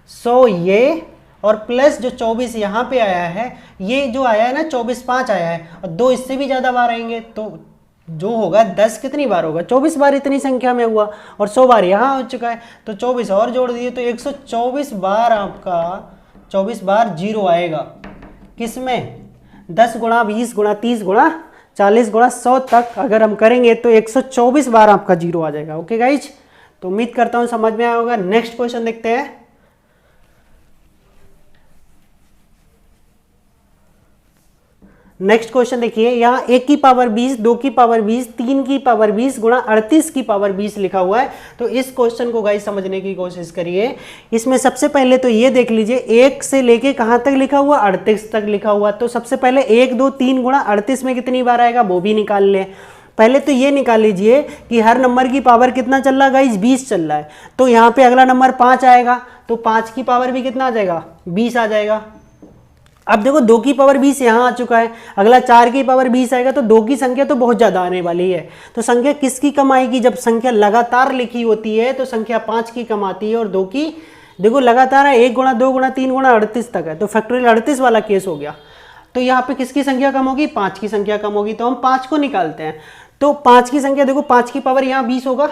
100 ये और प्लस जो 24 यहाँ पे आया है, ये जो आया है ना 24 5 आया है, और 2 इससे भी ज़्यादा बार आएंगे, तो जो होगा 10 कितनी बार होगा, 24 बार इतनी संख्या में हुआ, और 100 बार यहाँ हो चुका है, तो 24 और जोड़ दिए तो 124 बार आपका 24 बार 0 आएगा। किसमें, 10 गुणा 20 गुणा 30 गुणा 40 गुणा 100 तक अगर हम करेंगे तो 124 बार आपका 0 आ जाएगा। ओके गाइज, तो उम्मीद करता हूं समझ में आया होगा। नेक्स्ट क्वेश्चन देखते हैं। नेक्स्ट क्वेश्चन देखिए, यहाँ 1 की पावर 20, 2 की पावर 20, 3 की पावर 20 गुणा 38 की पावर 20 लिखा हुआ है। तो इस क्वेश्चन को गाइस समझने की कोशिश करिए। इसमें सबसे पहले तो ये देख लीजिए, 1 से लेके कहाँ तक लिखा हुआ, 38 तक लिखा हुआ। तो सबसे पहले 1 2 3 गुणा 38 में कितनी बार आएगा वो भी निकाल ले। पहले तो ये निकाल लीजिए कि हर नंबर की पावर कितना चल रहा है गाइस, 20 चल रहा है। तो यहाँ पे अगला नंबर 5 आएगा, तो 5 की पावर भी कितना आ जाएगा, 20 आ जाएगा। अब देखो 2 की पावर 20 यहाँ आ चुका है, अगला 4 की पावर 20 आएगा, तो 2 की संख्या तो बहुत ज़्यादा आने वाली है। तो संख्या किसकी कम आएगी, जब संख्या लगातार लिखी होती है तो संख्या 5 की कम आती है, और 2 की देखो लगातार है, 1 गुणा 2 गुणा 3 गुणा 38 तक है, तो फैक्टोरियल 38 वाला केस हो गया। तो यहाँ पे किसकी संख्या कम होगी, 5 की संख्या कम होगी। तो हम 5 को निकालते हैं, तो 5 की संख्या देखो, 5 की पावर यहाँ 20 होगा,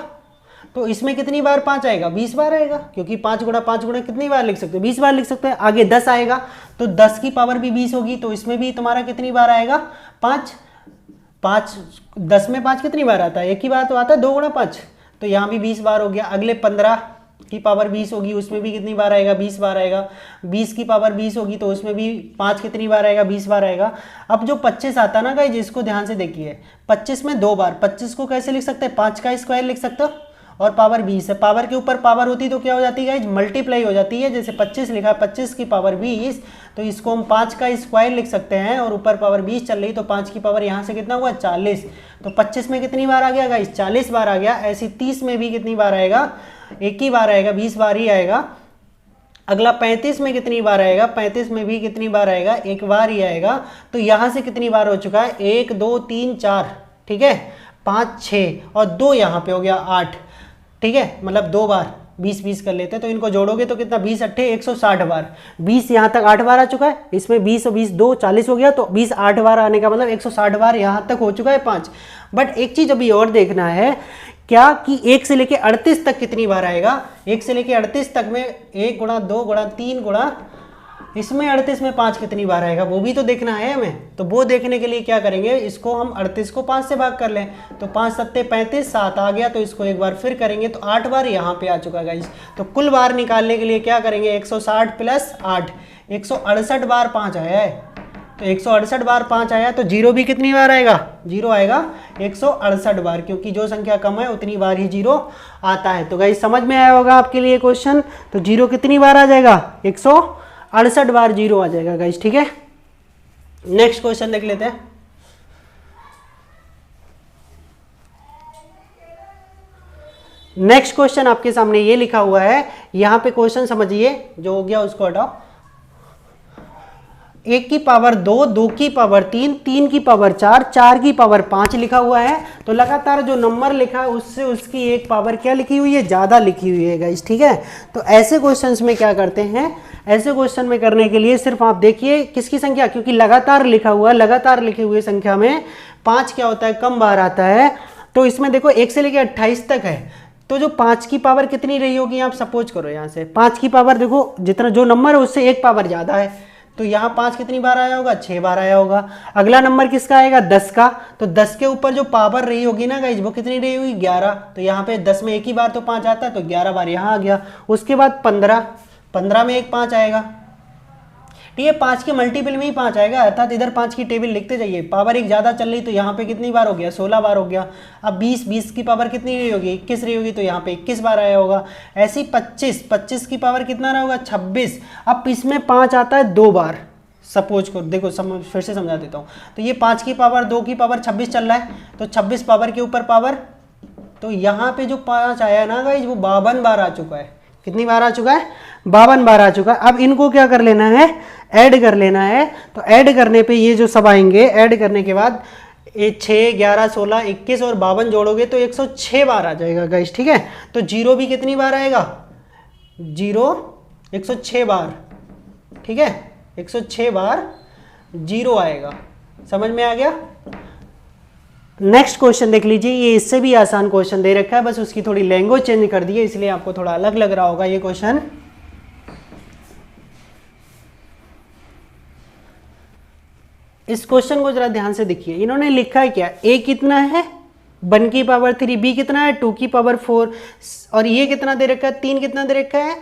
तो इसमें कितनी बार 5 आएगा, 20 बार आएगा, क्योंकि 5 गुणा कितनी बार लिख सकते हो, 20 बार लिख सकते हैं। आगे 10 आएगा, तो 10 की पावर भी 20 होगी, तो इसमें भी तुम्हारा कितनी बार आएगा, 5। 10 में 5 कितनी बार आता है, एक ही बार तो आता है, 2 गुणा 5, तो यहाँ भी 20 बार हो गया। अगले 15 की पावर 20 होगी, उसमें भी कितनी बार आएगा, 20 बार आएगा। 20 की पावर 20 होगी, तो उसमें भी 5 कितनी बार आएगा, 20 बार आएगा। अब जो 25 आता है ना गाइस, इसको ध्यान से देखिए, 25 में 2 बार, 25 को कैसे लिख सकते हैं, 5 का स्क्वायर लिख सकते हो, और पावर 20 है, पावर के ऊपर पावर होती तो क्या हो जाती है, मल्टीप्लाई हो जाती है। जैसे 25 लिखा है, 25 की पावर 20, तो इसको हम 5 का स्क्वायर लिख सकते हैं, और ऊपर पावर 20 चल रही, तो 5 की पावर यहाँ से कितना हुआ, 40। तो 25 में कितनी बार आ गया गाइस, 40 बार आ गया। ऐसी 30 में भी कितनी बार आएगा, एक ही बार आएगा, 20 बार ही आएगा। अगला 35 में कितनी बार आएगा, 35 में भी कितनी बार आएगा, एक बार ही आएगा। तो यहाँ से कितनी बार हो चुका है, 1 2 3 4, ठीक है, 5 6 और 2 यहाँ पे हो गया 8, ठीक है, मतलब 2 बार, 20 कर लेते हैं, तो इनको जोड़ोगे तो कितना 20 अट्ठे 160 बार, 20 यहाँ तक 8 बार आ चुका है, इसमें 20 और 20 2 40 हो गया, तो 20 8 बार आने का मतलब 160 बार यहाँ तक हो चुका है 5। बट एक चीज़ अभी और देखना है क्या कि 1 से लेके 38 तक कितनी बार आएगा। 1 से लेके 38 तक में 1 गुणा 2 गुणा 3 गुणा इसमें 38 में 5 कितनी बार आएगा, वो भी तो देखना है हमें। तो वो देखने के लिए क्या करेंगे, इसको हम 38 को 5 से भाग कर लें, तो 5 सत्ते 35, 7 आ गया, तो इसको एक बार फिर करेंगे तो 8 बार यहाँ पे आ चुका है गाइस। तो कुल बार निकालने के लिए क्या करेंगे, 160 प्लस 8, 168 बार 5 आया है, तो 168 बार 5 आया, तो जीरो भी कितनी बार आएगा, जीरो आएगा 168 बार, क्योंकि जो संख्या कम है उतनी बार ही जीरो आता है। तो गाइस समझ में आया होगा आपके लिए क्वेश्चन। तो जीरो कितनी बार आ जाएगा, 168 बार जीरो आ जाएगा गाइस, ठीक है। नेक्स्ट क्वेश्चन देख लेते हैं। नेक्स्ट क्वेश्चन आपके सामने ये लिखा हुआ है, यहां पे क्वेश्चन समझिए, जो हो गया उसको हटाओ। 1 की पावर 2, 2 की पावर 3, 3 की पावर 4, 4 की पावर 5 लिखा हुआ है। तो लगातार जो नंबर लिखा है उससे उसकी एक पावर क्या लिखी हुई है, ज़्यादा लिखी हुई है गाइस, ठीक है। तो ऐसे क्वेश्चंस में क्या करते हैं, ऐसे क्वेश्चन में करने के लिए सिर्फ आप देखिए किसकी संख्या, क्योंकि लगातार लिखा हुआ है, लगातार लिखी हुई संख्या में 5 क्या होता है, कम बार आता है। तो इसमें देखो 1 से लेकर 28 तक है, तो जो 5 की पावर कितनी रही होगी, आप सपोज करो यहाँ से 5 की पावर, देखो जितना जो नंबर है उससे एक पावर ज़्यादा है, तो यहाँ 5 कितनी बार आया होगा, 6 बार आया होगा। अगला नंबर किसका आएगा, 10 का, तो 10 के ऊपर जो पावर रही होगी ना गाइज, वो कितनी रही होगी, 11, तो यहाँ पे 10 में एक ही बार तो 5 आता है, तो 11 बार यहाँ आ गया। उसके बाद 15 में एक 5 आएगा, ठीक है, 5 के मल्टीपल में ही 5 आएगा, अर्थात इधर 5 की टेबल लिखते जाइए, पावर एक ज़्यादा चल रही, तो यहाँ पे कितनी बार हो गया, 16 बार हो गया। अब 20 की पावर कितनी रही होगी, 21 रही होगी, तो यहाँ पे 21 बार आया होगा। ऐसी 25 की पावर कितना रहा होगा, 26। अब इसमें 5 आता है 2 बार, सपोज को देखो फिर से समझा देता हूँ। तो ये 5 की पावर 2 की पावर 26 चल रहा है, तो 26 पावर के ऊपर पावर, तो यहाँ पे जो 5 आया ना गाइज, वो 52 बार आ चुका है। कितनी बार आ चुका है, 52 बार आ चुका है। अब इनको क्या कर लेना है, ऐड कर लेना है। तो ऐड करने पे ये जो सब आएंगे, ऐड करने के बाद 6, 11, 16, 21 और 52 जोड़ोगे तो 106 बार आ जाएगा गाइस, ठीक है। तो जीरो भी कितनी बार आएगा, जीरो 106 बार, ठीक है, 106 बार जीरो आएगा। समझ में आ गया। नेक्स्ट क्वेश्चन देख लीजिए, ये इससे भी आसान क्वेश्चन दे रखा है, बस उसकी थोड़ी लैंग्वेज चेंज कर दी है, इसलिए आपको थोड़ा अलग लग रहा होगा ये क्वेश्चन। इस क्वेश्चन को जरा ध्यान से देखिए, इन्होंने लिखा है क्या, a कितना है 1 की पावर 3, b कितना है 2 की पावर 4, और ये कितना दे रखा है 3 कितना दे रखा है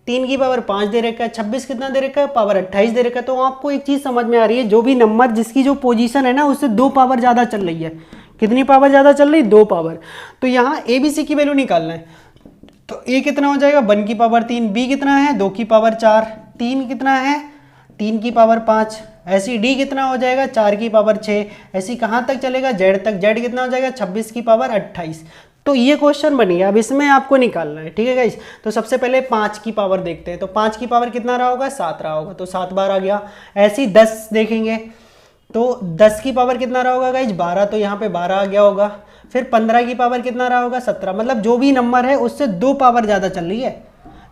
3 की पावर 5 दे रखा है, 26 कितना दे रखा है पावर 28 दे रखा है। तो आपको एक चीज समझ में आ रही है, जो भी नंबर जिसकी जो पोजीशन है ना उससे 2 पावर ज्यादा चल रही है, कितनी पावर ज्यादा चल रही है, 2 पावर। तो यहाँ ए बी सी की वैल्यू निकालना है, तो a कितना हो जाएगा 1 की पावर 3, b कितना है 2 की पावर 4, 3 कितना है 3 की पावर 5, ऐसी d कितना हो जाएगा 4 की पावर 6, ऐसी कहाँ तक चलेगा z तक, z कितना हो जाएगा 26 की पावर 28। तो ये क्वेश्चन बन गया। अब इसमें आपको निकालना है, ठीक है गाइस। तो सबसे पहले 5 की पावर देखते हैं, तो 5 की पावर कितना रहा होगा 7 रहा होगा, तो 7 बार आ गया। ऐसी 10 देखेंगे तो 10 की पावर कितना रहा होगा गाइस 12, तो यहाँ पे 12 आ गया होगा। फिर 15 की पावर कितना रहा होगा 17, मतलब जो भी नंबर है उससे 2 पावर ज़्यादा चल रही है।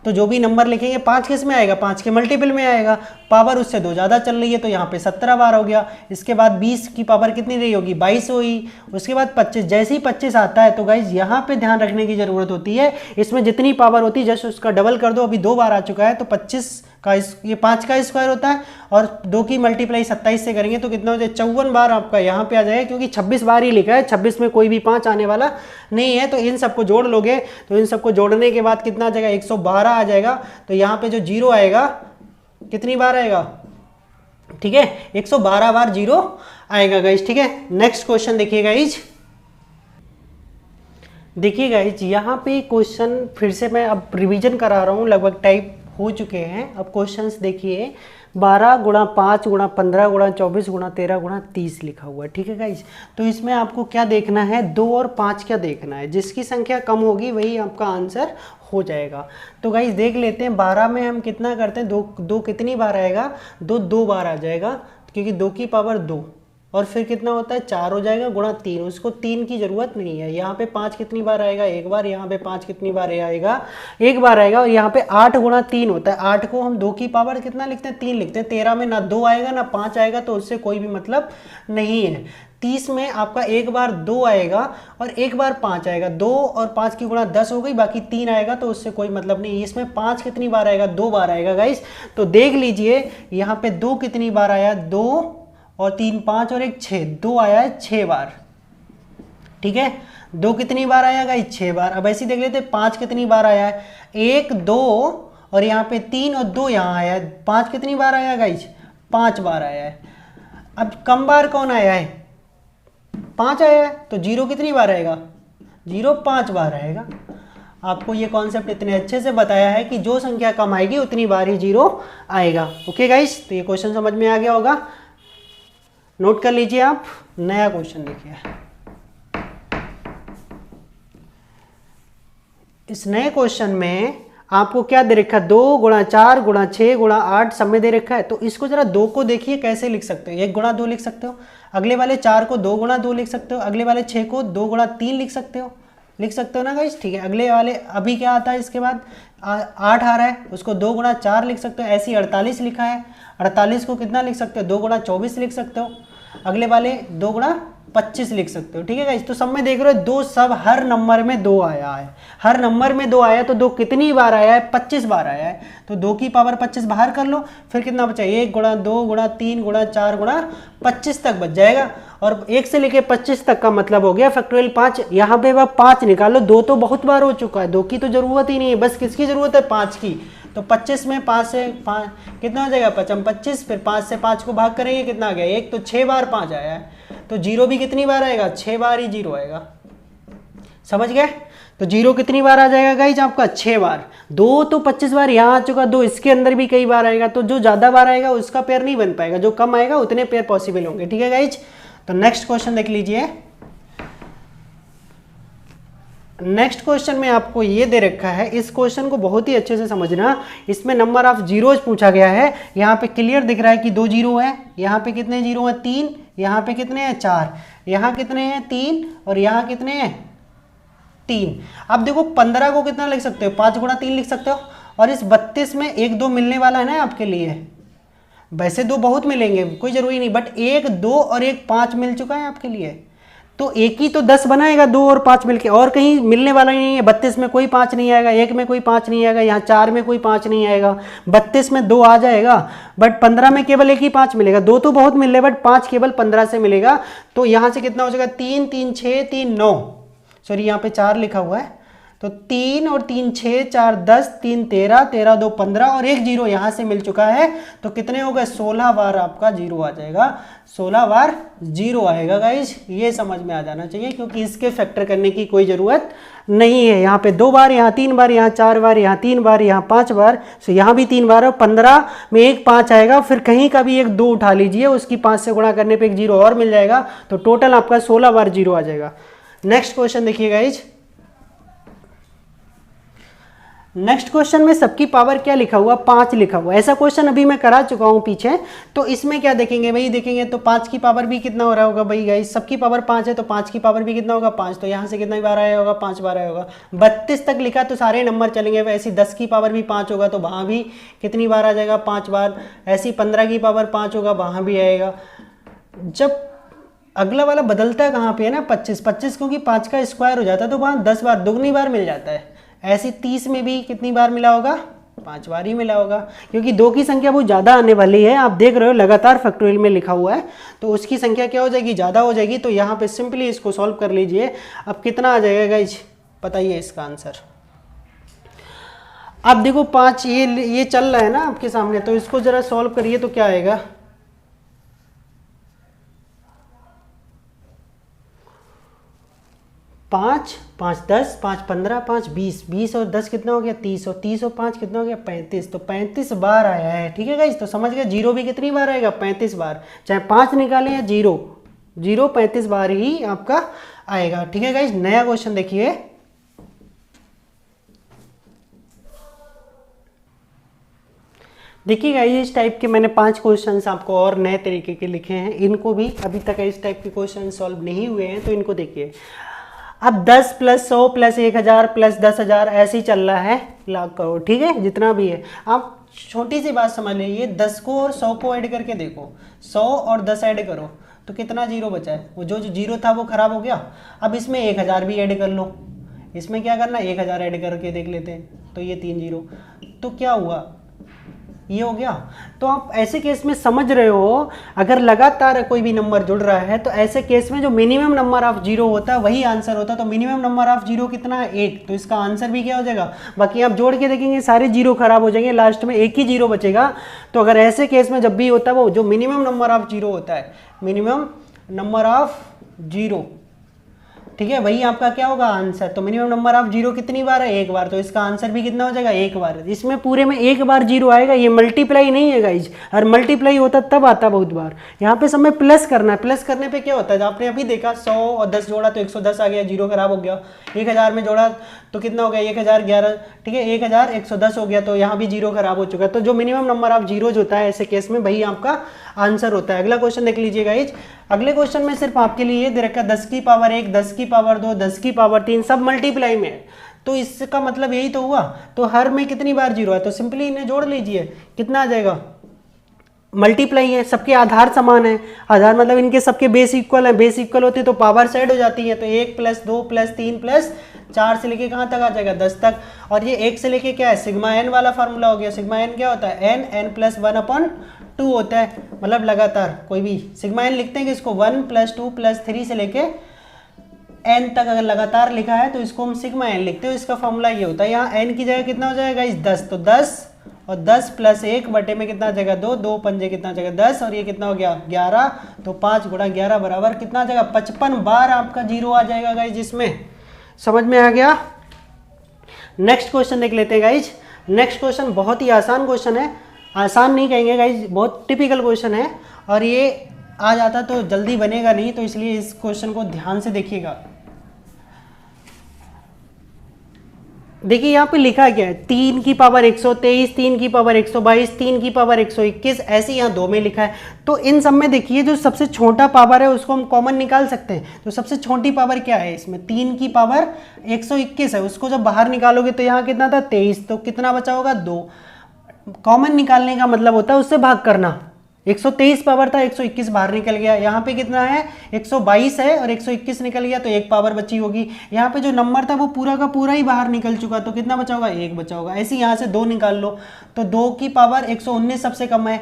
तो जो भी नंबर लिखेंगे 5 किस में आएगा, 5 के मल्टीपल में आएगा, पावर उससे 2 ज़्यादा चल रही है, तो यहाँ पे 17 बार हो गया। इसके बाद 20 की पावर कितनी रही होगी 22 हुई। उसके बाद 25, जैसे ही 25 आता है तो गाइज यहाँ पे ध्यान रखने की ज़रूरत होती है, इसमें जितनी पावर होती है जस्ट उसका डबल कर दो। अभी 2 बार आ चुका है, तो 25 का ये 5 का स्क्वायर होता है, और 2 की मल्टीप्लाई 27 से करेंगे तो कितना हो जाए 54 बार आपका यहाँ पे आ जाएगा, क्योंकि 26 बार ही लिखा है, 26 में कोई भी 5 आने वाला नहीं है। तो इन सबको जोड़ लोगे, तो इन सबको जोड़ने के बाद कितना आ जाएगा 112 आ जाएगा। तो यहाँ पे जो जीरो आएगा कितनी बार आएगा, ठीक है 112 बार जीरो आएगा गाइज, ठीक है। नेक्स्ट क्वेश्चन देखिए गाइज, देखिए गाइज यहाँ पे क्वेश्चन फिर से मैं अब रिवीजन करा रहा हूँ, लगभग टाइप हो चुके हैं। अब क्वेश्चंस देखिए 12 गुणा 5 गुणा 15 गुणा 24 गुणा 13 गुणा 30 लिखा हुआ है, ठीक है गाइज। तो इसमें आपको क्या देखना है, 2 और 5 क्या देखना है, जिसकी संख्या कम होगी वही आपका आंसर हो जाएगा। तो गाइज देख लेते हैं 12 में हम कितना करते हैं, 2 कितनी बार आएगा, 2 बार आ जाएगा, क्योंकि 2 की पावर 2, और फिर कितना होता है 4 हो जाएगा गुणा 3, उसको 3 की जरूरत नहीं है। यहाँ पे 5 कितनी बार आएगा, एक बार। यहाँ पे 5 कितनी बार आएगा, एक बार आएगा। और यहाँ पे 8 गुणा 3 होता है। 8 को हम 2 की पावर कितना लिखते हैं, 3 लिखते हैं। 13 में ना 2 आएगा ना 5 आएगा, तो उससे कोई भी मतलब नहीं है। 30 में आपका एक बार 2 आएगा और एक बार 5 आएगा। 2 और 5 की गुणा 10 हो गई, बाकी 3 आएगा, तो उससे कोई मतलब नहीं। इसमें 5 कितनी बार आएगा, 2 बार आएगा गाइस। तो देख लीजिए यहाँ पे 2 कितनी बार आया, 2 और 3 5 और 1 6, 2 आया है 6 बार। ठीक है, 2 कितनी बार आया गाइस, 6 बार। अब ऐसे देख लेते 5 कितनी बार आया है, 1 2 और यहाँ पे 3 और 2 यहाँ आया है। 5 कितनी बार आया गाइस, 5 बार आया है। अब कम बार कौन आया है, 5 आया है। तो 0 कितनी बार आएगा, 0 5 बार आएगा। आपको ये कॉन्सेप्ट इतने अच्छे से बताया है कि जो संख्या कम आएगी उतनी बार ही 0 आएगा। ओके गाइस, तो ये क्वेश्चन समझ में आ गया होगा, नोट कर लीजिए आप। नया क्वेश्चन देखिए, इस नए क्वेश्चन में आपको क्या दे रखा है, 2 गुणा 4 गुणा 6 गुणा 8 सब में दे रखा है। तो इसको जरा 2 को देखिए कैसे लिख सकते हो, 1 गुणा 2 लिख सकते हो। अगले वाले 4 को 2 गुणा 2 लिख सकते हो। अगले वाले 6 को 2 गुणा 3 लिख सकते हो, लिख सकते हो ना गाइस। ठीक है, अगले वाले अभी क्या आता है, इसके बाद 8 आ रहा है, उसको 2 गुणा 4 लिख सकते हो। ऐसे 48 लिखा है, 48 को कितना लिख सकते हो, 2 गुणा 24 लिख सकते हो। अगले वाले 2 गुणा 25 लिख सकते हो। ठीक है गाइस, तो सब में देख रहे हो 2, सब हर नंबर में 2 आया है। हर नंबर में 2 आया, तो 2 कितनी बार आया है, 25 बार आया है। तो 2 की पावर 25 बाहर कर लो, फिर कितना बचा, 1 गुणा 2 गुणा 3 गुणा 4 गुणा 25 तक बच जाएगा। और 1 से लेके 25 तक का मतलब हो गया फैक्टोरियल 5। यहाँ पे वह 5 निकालो, 2 तो बहुत बार हो चुका है, 2 की तो जरूरत ही नहीं है, बस किसकी जरूरत है, 5 की। तो 25 में 5 से 5 कितना हो जाएगा, 5 25, फिर 5 से 5 को भाग करेंगे, कितना आ गया 1, तो 6 बार 5 आया है। तो 0 भी कितनी बार आएगा, 6 बार ही 0 आएगा। समझ गए, तो 0 कितनी बार आ जाएगा गाइज आपका, 6 बार। 2 तो 25 बार यहाँ आ चुका, 2 इसके अंदर भी कई बार आएगा। तो जो ज़्यादा बार आएगा उसका पेयर नहीं बन पाएगा, जो कम आएगा उतने पेयर पॉसिबल होंगे। ठीक है गाइज, तो नेक्स्ट क्वेश्चन देख लीजिए। नेक्स्ट क्वेश्चन में आपको ये दे रखा है, इस क्वेश्चन को बहुत ही अच्छे से समझना। इसमें नंबर ऑफ जीरोज पूछा गया है। यहाँ पे क्लियर दिख रहा है कि 2 जीरो है। यहाँ पे कितने जीरो हैं, 3। यहाँ पे कितने हैं, 4। यहाँ कितने हैं, 3। और यहाँ कितने हैं, 3। अब देखो 15 को कितना लिख सकते हो, 5 गुणा 3 लिख सकते हो। और इस 32 में 1 2 मिलने वाला है ना आपके लिए। वैसे 2 बहुत मिलेंगे, कोई जरूरी नहीं, बट 1 2 और 1 5 मिल चुका है आपके लिए। तो एक ही तो 10 बनाएगा, 2 और 5 मिलके, और कहीं मिलने वाला नहीं है। 32 में कोई 5 नहीं आएगा, 1 में कोई 5 नहीं आएगा, यहाँ 4 में कोई 5 नहीं आएगा। 32 में 2 आ जाएगा, बट 15 में केवल 1 ही 5 मिलेगा। 2 तो बहुत मिल रहे, बट 5 केवल 15 से मिलेगा। तो यहाँ से कितना हो जाएगा, 3 3 6 3 9, सॉरी यहाँ पे 4 लिखा हुआ है। तो 3 और 3 6 4 10 3 13 13 2 15 और 1 जीरो यहाँ से मिल चुका है। तो कितने हो गए, 16 बार आपका जीरो आ जाएगा। 16 बार जीरो आएगा गाइज, ये समझ में आ जाना चाहिए, क्योंकि इसके फैक्टर करने की कोई ज़रूरत नहीं है। यहाँ पे 2 बार, यहाँ 3 बार, यहाँ 4 बार, यहाँ 3 बार, यहाँ 5 बार, सो यहाँ भी 3 बार। और 15 में 1 5 आएगा, फिर कहीं का भी 1 2 उठा लीजिए, उसकी 5 से गुणा करने पर 1 जीरो और मिल जाएगा। तो टोटल आपका 16 बार जीरो आ जाएगा। नेक्स्ट क्वेश्चन देखिए गाइज। नेक्स्ट क्वेश्चन में सबकी पावर क्या लिखा हुआ, 5 लिखा हुआ। ऐसा क्वेश्चन अभी मैं करा चुका हूं पीछे। तो इसमें क्या देखेंगे भाई, देखेंगे तो 5 की पावर भी कितना हो रहा होगा भाई गाइस, सबकी पावर 5 है, तो 5 की पावर भी कितना होगा, 5। तो यहाँ से कितना बार आया होगा, 5 बार आया होगा। 32 तक लिखा तो सारे नंबर चलेंगे। वैसे 10 की पावर भी 5 होगा, तो वहाँ भी कितनी बार आ जाएगा, 5 बार। ऐसी 15 की पावर 5 होगा, वहाँ भी आएगा। जब अगला वाला बदलता है कहाँ पे है ना, 25 क्योंकि 5 का स्क्वायर हो जाता है, तो वहाँ 10 बार दुगनी बार मिल जाता है। ऐसे 30 में भी कितनी बार मिला होगा, 5 बार ही मिला होगा, क्योंकि 2 की संख्या बहुत ज़्यादा आने वाली है। आप देख रहे हो लगातार फैक्टोरियल में लिखा हुआ है, तो उसकी संख्या क्या हो जाएगी, ज़्यादा हो जाएगी। तो यहाँ पे सिंपली इसको सॉल्व कर लीजिए। अब कितना आ जाएगा गाइज, बताइए इसका आंसर। अब देखो 5 ये चल रहा है ना आपके सामने, तो इसको ज़रा सॉल्व करिए तो क्या आएगा। 5 5 10 5 15 5 20 20 और 10 कितना हो गया, 30। और 30 और 5 कितना हो गया, 35। तो 35 बार आया है। ठीक है गाइस, तो समझ गए जीरो भी कितनी बार आएगा, 35 बार। चाहे 5 निकालें या जीरो, 35 बार ही आपका आएगा। ठीक है गाइस, नया क्वेश्चन देखिए। देखिएगा इस टाइप के मैंने 5 क्वेश्चंस आपको और नए तरीके के लिखे हैं, इनको भी अभी तक इस टाइप के क्वेश्चन सॉल्व नहीं हुए हैं तो इनको देखिए। अब 10 प्लस 100 प्लस 1000 प्लस 10,000 ऐसे ही चल रहा है, लाख करोड़, ठीक है, जितना भी है। आप छोटी सी बात समझ लीजिए, 10 को और 100 को ऐड करके देखो, 100 और 10 ऐड करो तो कितना जीरो बचा है, वो जो जीरो था वो खराब हो गया। अब इसमें 1000 भी ऐड कर लो, इसमें क्या करना, 1000 ऐड करके देख लेते हैं, तो ये 3 जीरो, तो क्या हुआ, ये हो गया। तो आप ऐसे केस में समझ रहे हो, अगर लगातार कोई भी नंबर जुड़ रहा है तो ऐसे केस में जो मिनिमम नंबर ऑफ जीरो होता है वही आंसर होता है। तो मिनिमम नंबर ऑफ जीरो कितना है, 1, तो इसका आंसर भी क्या हो जाएगा। बाकी आप जोड़ के देखेंगे सारे जीरो खराब हो जाएंगे, लास्ट में एक ही जीरो बचेगा। तो अगर ऐसे केस में जब भी होता है वो जो मिनिमम नंबर ऑफ जीरो होता है, मिनिमम नंबर ऑफ जीरो, ठीक है, वही आपका क्या होगा आंसर। तो मिनिमम नंबर ऑफ जीरो कितनी बार है, एक बार, तो इसका आंसर भी कितना हो जाएगा, एक बार। इसमें पूरे में एक बार जीरो आएगा, ये मल्टीप्लाई नहीं है गाइज, और मल्टीप्लाई होता तब आता बहुत बार। यहाँ पे समय प्लस करना है, प्लस करने पे क्या होता है, आपने अभी देखा 100 और 10 जोड़ा तो 110 आ गया, जीरो खराब हो गया। 1000 में जोड़ा तो कितना हो गया, 1011, ठीक है, 1110 हो गया, तो यहाँ भी जीरो खराब हो चुका है। तो जो मिनिमम नंबर ऑफ जीरोज होता है ऐसे केस में वही आपका आंसर होता है। अगला क्वेश्चन देख लीजिए गाइज। अगले क्वेश्चन में सिर्फ आपके लिए दे रखा 10 की पावर 1, 10 की पावर 2, 10 की पावर 3 सब मल्टीप्लाई में है। तो इसका मतलब यही तो हुआ, तो हर में कितनी बार जीरो है, तो सिंपली इन्हें जोड़ लीजिए, कितना आ जाएगा, मल्टीप्लाई है, सबके आधार समान है, आधार मतलब इनके सबके बेस इक्वल है, बेस इक्वल होते तो पावर साइड हो जाती है। तो 1 प्लस 2 प्लस 3 प्लस 4 से लेके कहाँ तक आ जाएगा, 10 तक। और ये 1 से लेके क्या है, सिग्मा एन वाला फार्मूला हो गया। सिग्मा एन क्या होता है, एन प्लस 1/2 होता है, मतलब लगातार कोई भी सिग्मा एन लिखते हैं कि इसको 1 प्लस 2 प्लस 3 से लेके एन तक अगर लगातार लिखा है तो इसको हम सिग्मा एन लिखते हैं। इसका फॉर्मूला ये होता है, यहाँ एन की जगह कितना हो जाएगा इस 10, तो 10 और 10 प्लस 1 बटे में कितना आ जाएगा 2, 2 पंजे कितना आ जाएगा 10, और ये कितना हो गया 11, तो 5 गुणा 11 बराबर कितना आ जाएगा 55 बार आपका जीरो आ जाएगा गाइज। जिसमें समझ में आ गया। नेक्स्ट क्वेश्चन देख लेते हैं गाइज। नेक्स्ट क्वेश्चन बहुत ही आसान क्वेश्चन है, आसान नहीं कहेंगे गाइज, बहुत टिपिकल क्वेश्चन है, और ये आ जाता तो जल्दी बनेगा नहीं, तो इसलिए इस क्वेश्चन को ध्यान से देखिएगा। देखिए यहाँ पे लिखा क्या है, 3 की पावर 123, 3 की पावर 122, 3 की पावर 121, ऐसे यहाँ 2 में लिखा है। तो इन सब में देखिए जो सबसे छोटा पावर है उसको हम कॉमन निकाल सकते हैं। तो सबसे छोटी पावर क्या है इसमें, 3 की पावर 121 है, उसको जब बाहर निकालोगे तो यहाँ कितना था 23, तो कितना बचा होगा 2। कॉमन निकालने का मतलब होता है उससे भाग करना। 123 पावर था, 121 बाहर निकल गया, यहाँ पे कितना है 122 है और 121 निकल गया, तो एक पावर बची होगी। यहाँ पे जो नंबर था वो पूरा का पूरा ही बाहर निकल चुका, तो कितना बचा होगा 1 बचा होगा। ऐसे यहाँ से 2 निकाल लो, तो 2 की पावर 119 सबसे कम है,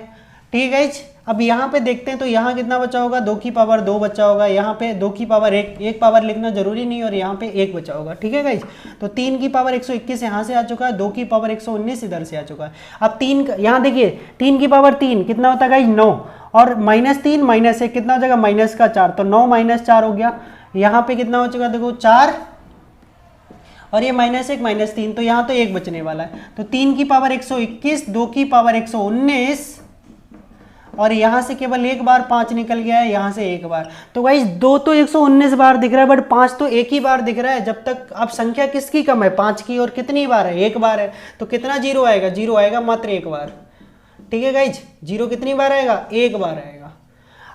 ठीक है। अब यहाँ पे देखते हैं तो यहाँ कितना बचा होगा, 2 की पावर 2 बचा होगा, यहाँ पे 2 की पावर 1 पावर लिखना जरूरी नहीं, और यहाँ पे 1 बचा होगा, ठीक है गाइज। तो 3 की पावर 121 यहाँ से आ चुका है, 2 की पावर 119 इधर से आ चुका है। अब 3 यहाँ देखिए 3 की पावर 3 कितना होता है गाइज 9, और -3 -1 कितना हो जाएगा -4, तो 9 -4 हो गया। यहाँ पे कितना हो चुका देखो 4, और ये -1 -3, तो यहाँ तो 1 बचने वाला है। तो 3 की पावर 121, 2 की पावर 119, और यहाँ से केवल एक बार 5 निकल गया है, यहाँ से एक बार। तो गाइस 2 तो 119 बार दिख रहा है, बट 5 तो एक ही बार दिख रहा है। जब तक अब संख्या किसकी कम है, 5 की, और कितनी बार है, एक बार है, तो कितना जीरो आएगा, जीरो आएगा मात्र एक बार, ठीक है गाइज। जीरो कितनी बार आएगा, एक बार आएगा।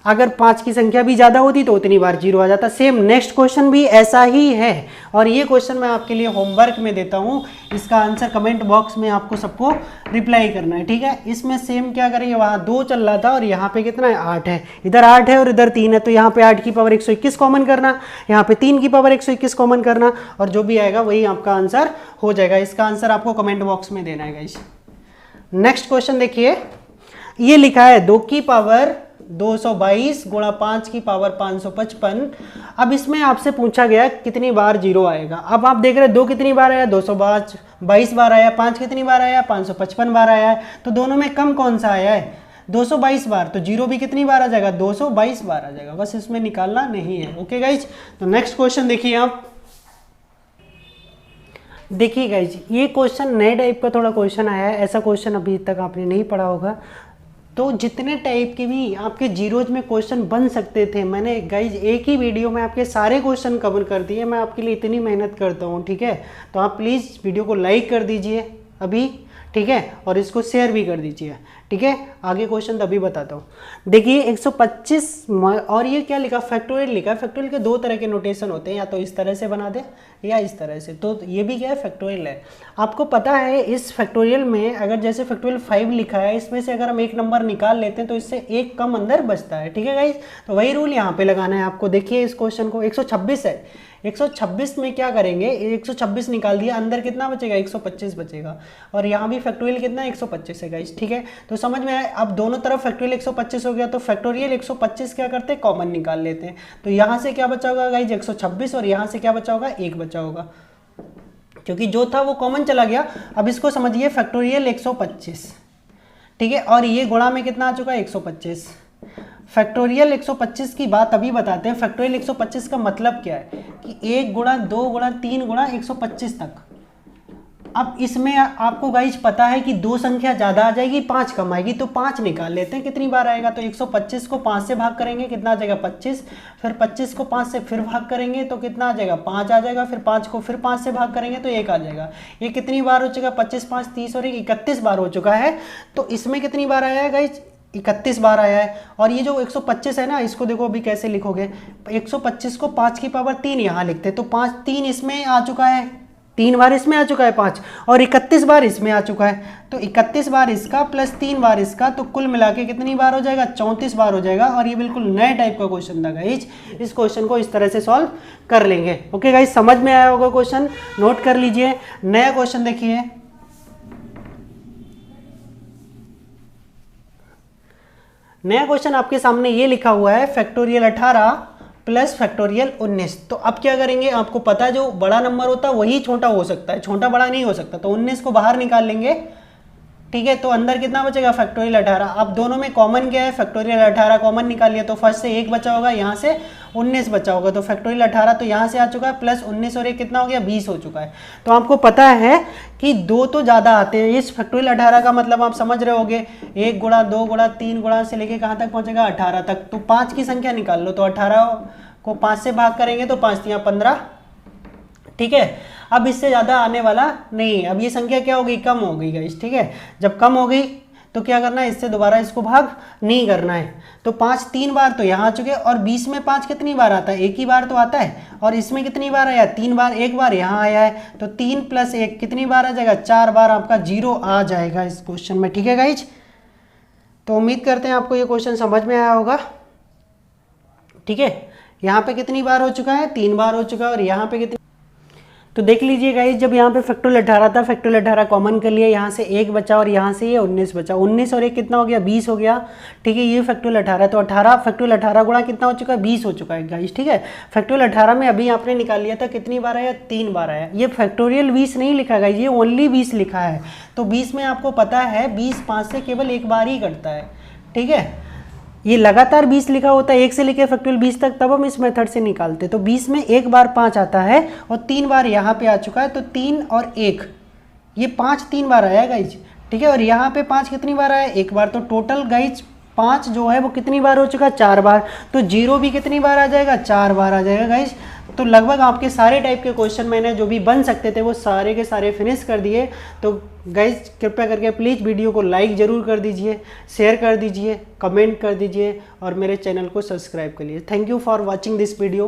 अगर 5 की संख्या भी ज़्यादा होती तो उतनी बार जीरो आ जाता। सेम नेक्स्ट क्वेश्चन भी ऐसा ही है, और ये क्वेश्चन मैं आपके लिए होमवर्क में देता हूँ, इसका आंसर कमेंट बॉक्स में आपको सबको रिप्लाई करना है, ठीक है। इसमें सेम क्या करेंगे, वहाँ 2 चल रहा था और यहाँ पे कितना है 8 है, इधर 8 है और इधर 3 है, तो यहाँ पे 8 की पावर 121 कॉमन करना, यहाँ पे 3 की पावर 121 कॉमन करना, और जो भी आएगा वही आपका आंसर हो जाएगा। इसका आंसर आपको कमेंट बॉक्स में देना है गाइस। नेक्स्ट क्वेश्चन देखिए, ये लिखा है 2 की पावर 222 गुणा 5 की पावर 555। अब इसमें आपसे पूछा गया कितनी बार जीरो आएगा। अब आप देख रहे हैं 2 कितनी बार आया, 222 बार आया, 5 कितनी बार आया, 555 बार आया है। तो दोनों में कम कौन सा आया है, 222 बार, तो जीरो भी कितनी बार आ जाएगा, 222 बार आ जाएगा। बस इसमें निकालना नहीं है, ओके गाइज। तो नेक्स्ट क्वेश्चन देखिए आप, देखिए गाइज ये क्वेश्चन नए टाइप का थोड़ा क्वेश्चन आया है, ऐसा क्वेश्चन अभी तक आपने नहीं पढ़ा होगा। तो जितने टाइप के भी आपके जीरोज में क्वेश्चन बन सकते थे, मैंने गाइज एक ही वीडियो में आपके सारे क्वेश्चन कवर कर दिए। मैं आपके लिए इतनी मेहनत करता हूँ, ठीक है। तो आप प्लीज़ वीडियो को लाइक कर दीजिए, अभी, ठीक है, और इसको शेयर भी कर दीजिए, ठीक है। आगे क्वेश्चन तभी बताता हूँ। देखिए 125 और ये क्या लिखा, फैक्टोरियल लिखा। फैक्टोरियल के दो तरह के नोटेशन होते हैं, या तो इस तरह से बना दे या इस तरह से। तो ये भी क्या है, फैक्टोरियल है। आपको पता है इस फैक्टोरियल में अगर जैसे फैक्टोरियल 5 लिखा है, इसमें से अगर हम एक नंबर निकाल लेते हैं तो इससे एक कम अंदर बचता है, ठीक है गाइस। तो वही रूल यहाँ पे लगाना है आपको। देखिए इस क्वेश्चन को 126 है, 126 में क्या करेंगे, 126 निकाल दिया, अंदर कितना बचेगा, 125 बचेगा। और यहाँ भी फैक्टोरियल कितना है, 125 है गाइस, ठीक है। तो समझ में आया। अब दोनों तरफ फैक्टोरियल 125 हो गया, तो फैक्टोरियल 125 क्या करते हैं, कॉमन निकाल लेते हैं। तो यहाँ से क्या बचा होगा गाइस, 126, और यहाँ से क्या बचा होगा, 1 बचा होगा, क्योंकि जो था वो कॉमन चला गया। अब इसको समझिए, फैक्टोरियल 125, ठीक है, और ये गुणा में कितना आ चुका है, 125। फैक्टोरियल 125 की बात अभी बताते हैं। फैक्टोरियल 125 का मतलब क्या है कि 1 गुणा 2 गुणा 3 गुणा 125 तक। अब इसमें आपको गाइज पता है कि दो संख्या ज़्यादा आ जाएगी, 5 कम आएगी, तो 5 निकाल लेते हैं कितनी बार आएगा। तो 125 को 5 से भाग करेंगे, कितना आ जाएगा, 25। फिर 25 को 5 से फिर भाग करेंगे तो कितना आ जाएगा, 5 आ जाएगा। फिर 5 को फिर 5 से भाग करेंगे तो 1 आ जाएगा। ये कितनी बार हो चुका, 25 5 30 और 31 बार हो चुका है। तो इसमें कितनी बार आया है गाइज, 31 बार आया है। और ये जो 125 है ना, इसको देखो अभी कैसे लिखोगे, 125 को 5 की पावर 3 यहाँ लिखते, तो 5 3 इसमें आ चुका है, 3 बार इसमें आ चुका है 5, और 31 बार इसमें आ चुका है। तो 31 बार इसका प्लस 3 बार इसका, तो कुल मिला के कितनी बार हो जाएगा, 34 बार हो जाएगा। और ये बिल्कुल नए टाइप का क्वेश्चन था गाइज। इस क्वेश्चन को इस तरह से सॉल्व कर लेंगे। ओके गाइज, समझ में आया होगा क्वेश्चन, नोट कर लीजिए। नया क्वेश्चन देखिए, नया क्वेश्चन आपके सामने ये लिखा हुआ है, फैक्टोरियल 18 प्लस फैक्टोरियल 19। तो अब क्या करेंगे, आपको पता है जो बड़ा नंबर होता है वही छोटा हो सकता है, छोटा बड़ा नहीं हो सकता। तो 19 को बाहर निकाल लेंगे, ठीक है। तो अंदर कितना बचेगा, फैक्टोरियल 18। अब दोनों में कॉमन क्या है, फैक्टोरियल 18 कॉमन निकाल लिया, तो फर्स्ट से 1 बचा होगा, यहाँ से 19 बचा होगा। तो फैक्टोरियल 18 तो यहाँ से आ चुका है, प्लस 19 और 1 कितना हो गया, 20 हो चुका है। तो आपको पता है कि 2 तो ज़्यादा आते हैं। इस फैक्टोरियल 18 का मतलब आप समझ रहे होगे, 1 गुणा 2 गुणा 3 गुणा से लेके कहाँ तक पहुँचेगा, 18 तक। तो 5 की संख्या निकाल लो, तो 18 को 5 से भाग करेंगे तो 5 तियाँ 15, ठीक है। अब इससे ज़्यादा आने वाला नहीं। अब ये संख्या क्या हो गई, कम हो गई गाइस, ठीक है। जब कम हो गई तो क्या करना है, इससे दोबारा इसको भाग नहीं करना है। तो 5 3 बार तो यहाँ आ चुके, और 20 में 5 कितनी बार आता है, 1 ही बार तो आता है। और इसमें कितनी बार आया, 3 बार, 1 बार यहाँ आया है। तो 3 प्लस 1 कितनी बार आ जाएगा, 4 बार आपका 0 आ जाएगा इस क्वेश्चन में, ठीक है गाइज। तो उम्मीद करते हैं आपको ये क्वेश्चन समझ में आया होगा, ठीक है। यहाँ पे कितनी बार हो चुका है, 3 बार हो चुका है। और यहाँ पे कितनी, तो देख लीजिए गाइस, जब यहाँ पे फैक्टोरियल 18 था, फैक्टोरियल 18 कॉमन कर लिया, यहाँ से 1 बचा और यहाँ से ये 19 बचा। 19 और 1 कितना हो गया, 20 हो गया, ठीक है। ये फैक्टोरियल 18, तो 18 फैक्टोरियल 18 गुणा कितना हो चुका है, 20 हो चुका है गाइस, ठीक है। फैक्टोरियल 18 में अभी आपने निकाल लिया था, कितनी बार आया, 3 बार आया। ये फैक्टोरियल 20 नहीं लिखा गाइस, ये ओनली 20 लिखा है। तो 20 में आपको पता है 20 5 से केवल 1 बार ही कटता है, ठीक है। ये लगातार 20 लिखा होता है 1 से लेकर फैक्टोरियल 20 तक, तब हम इस मेथड से निकालते। तो 20 में 1 बार 5 आता है, और 3 बार यहाँ पे आ चुका है। तो 3 और 1, ये 5 3 बार आया गाइज, ठीक है। और यहाँ पे 5 कितनी बार आया, 1 बार। तो टोटल गाइज 5 जो है वो कितनी बार हो चुका है, 4 बार। तो 0 भी कितनी बार आ जाएगा, 4 बार आ जाएगा गाइज। तो लगभग आपके सारे टाइप के क्वेश्चन मैंने जो भी बन सकते थे वो सारे के सारे फिनिश कर दिए। तो गाइज कृपया करके प्लीज़ वीडियो को लाइक ज़रूर कर दीजिए, शेयर कर दीजिए, कमेंट कर दीजिए, और मेरे चैनल को सब्सक्राइब कर लीजिए। Thank you for watching this video.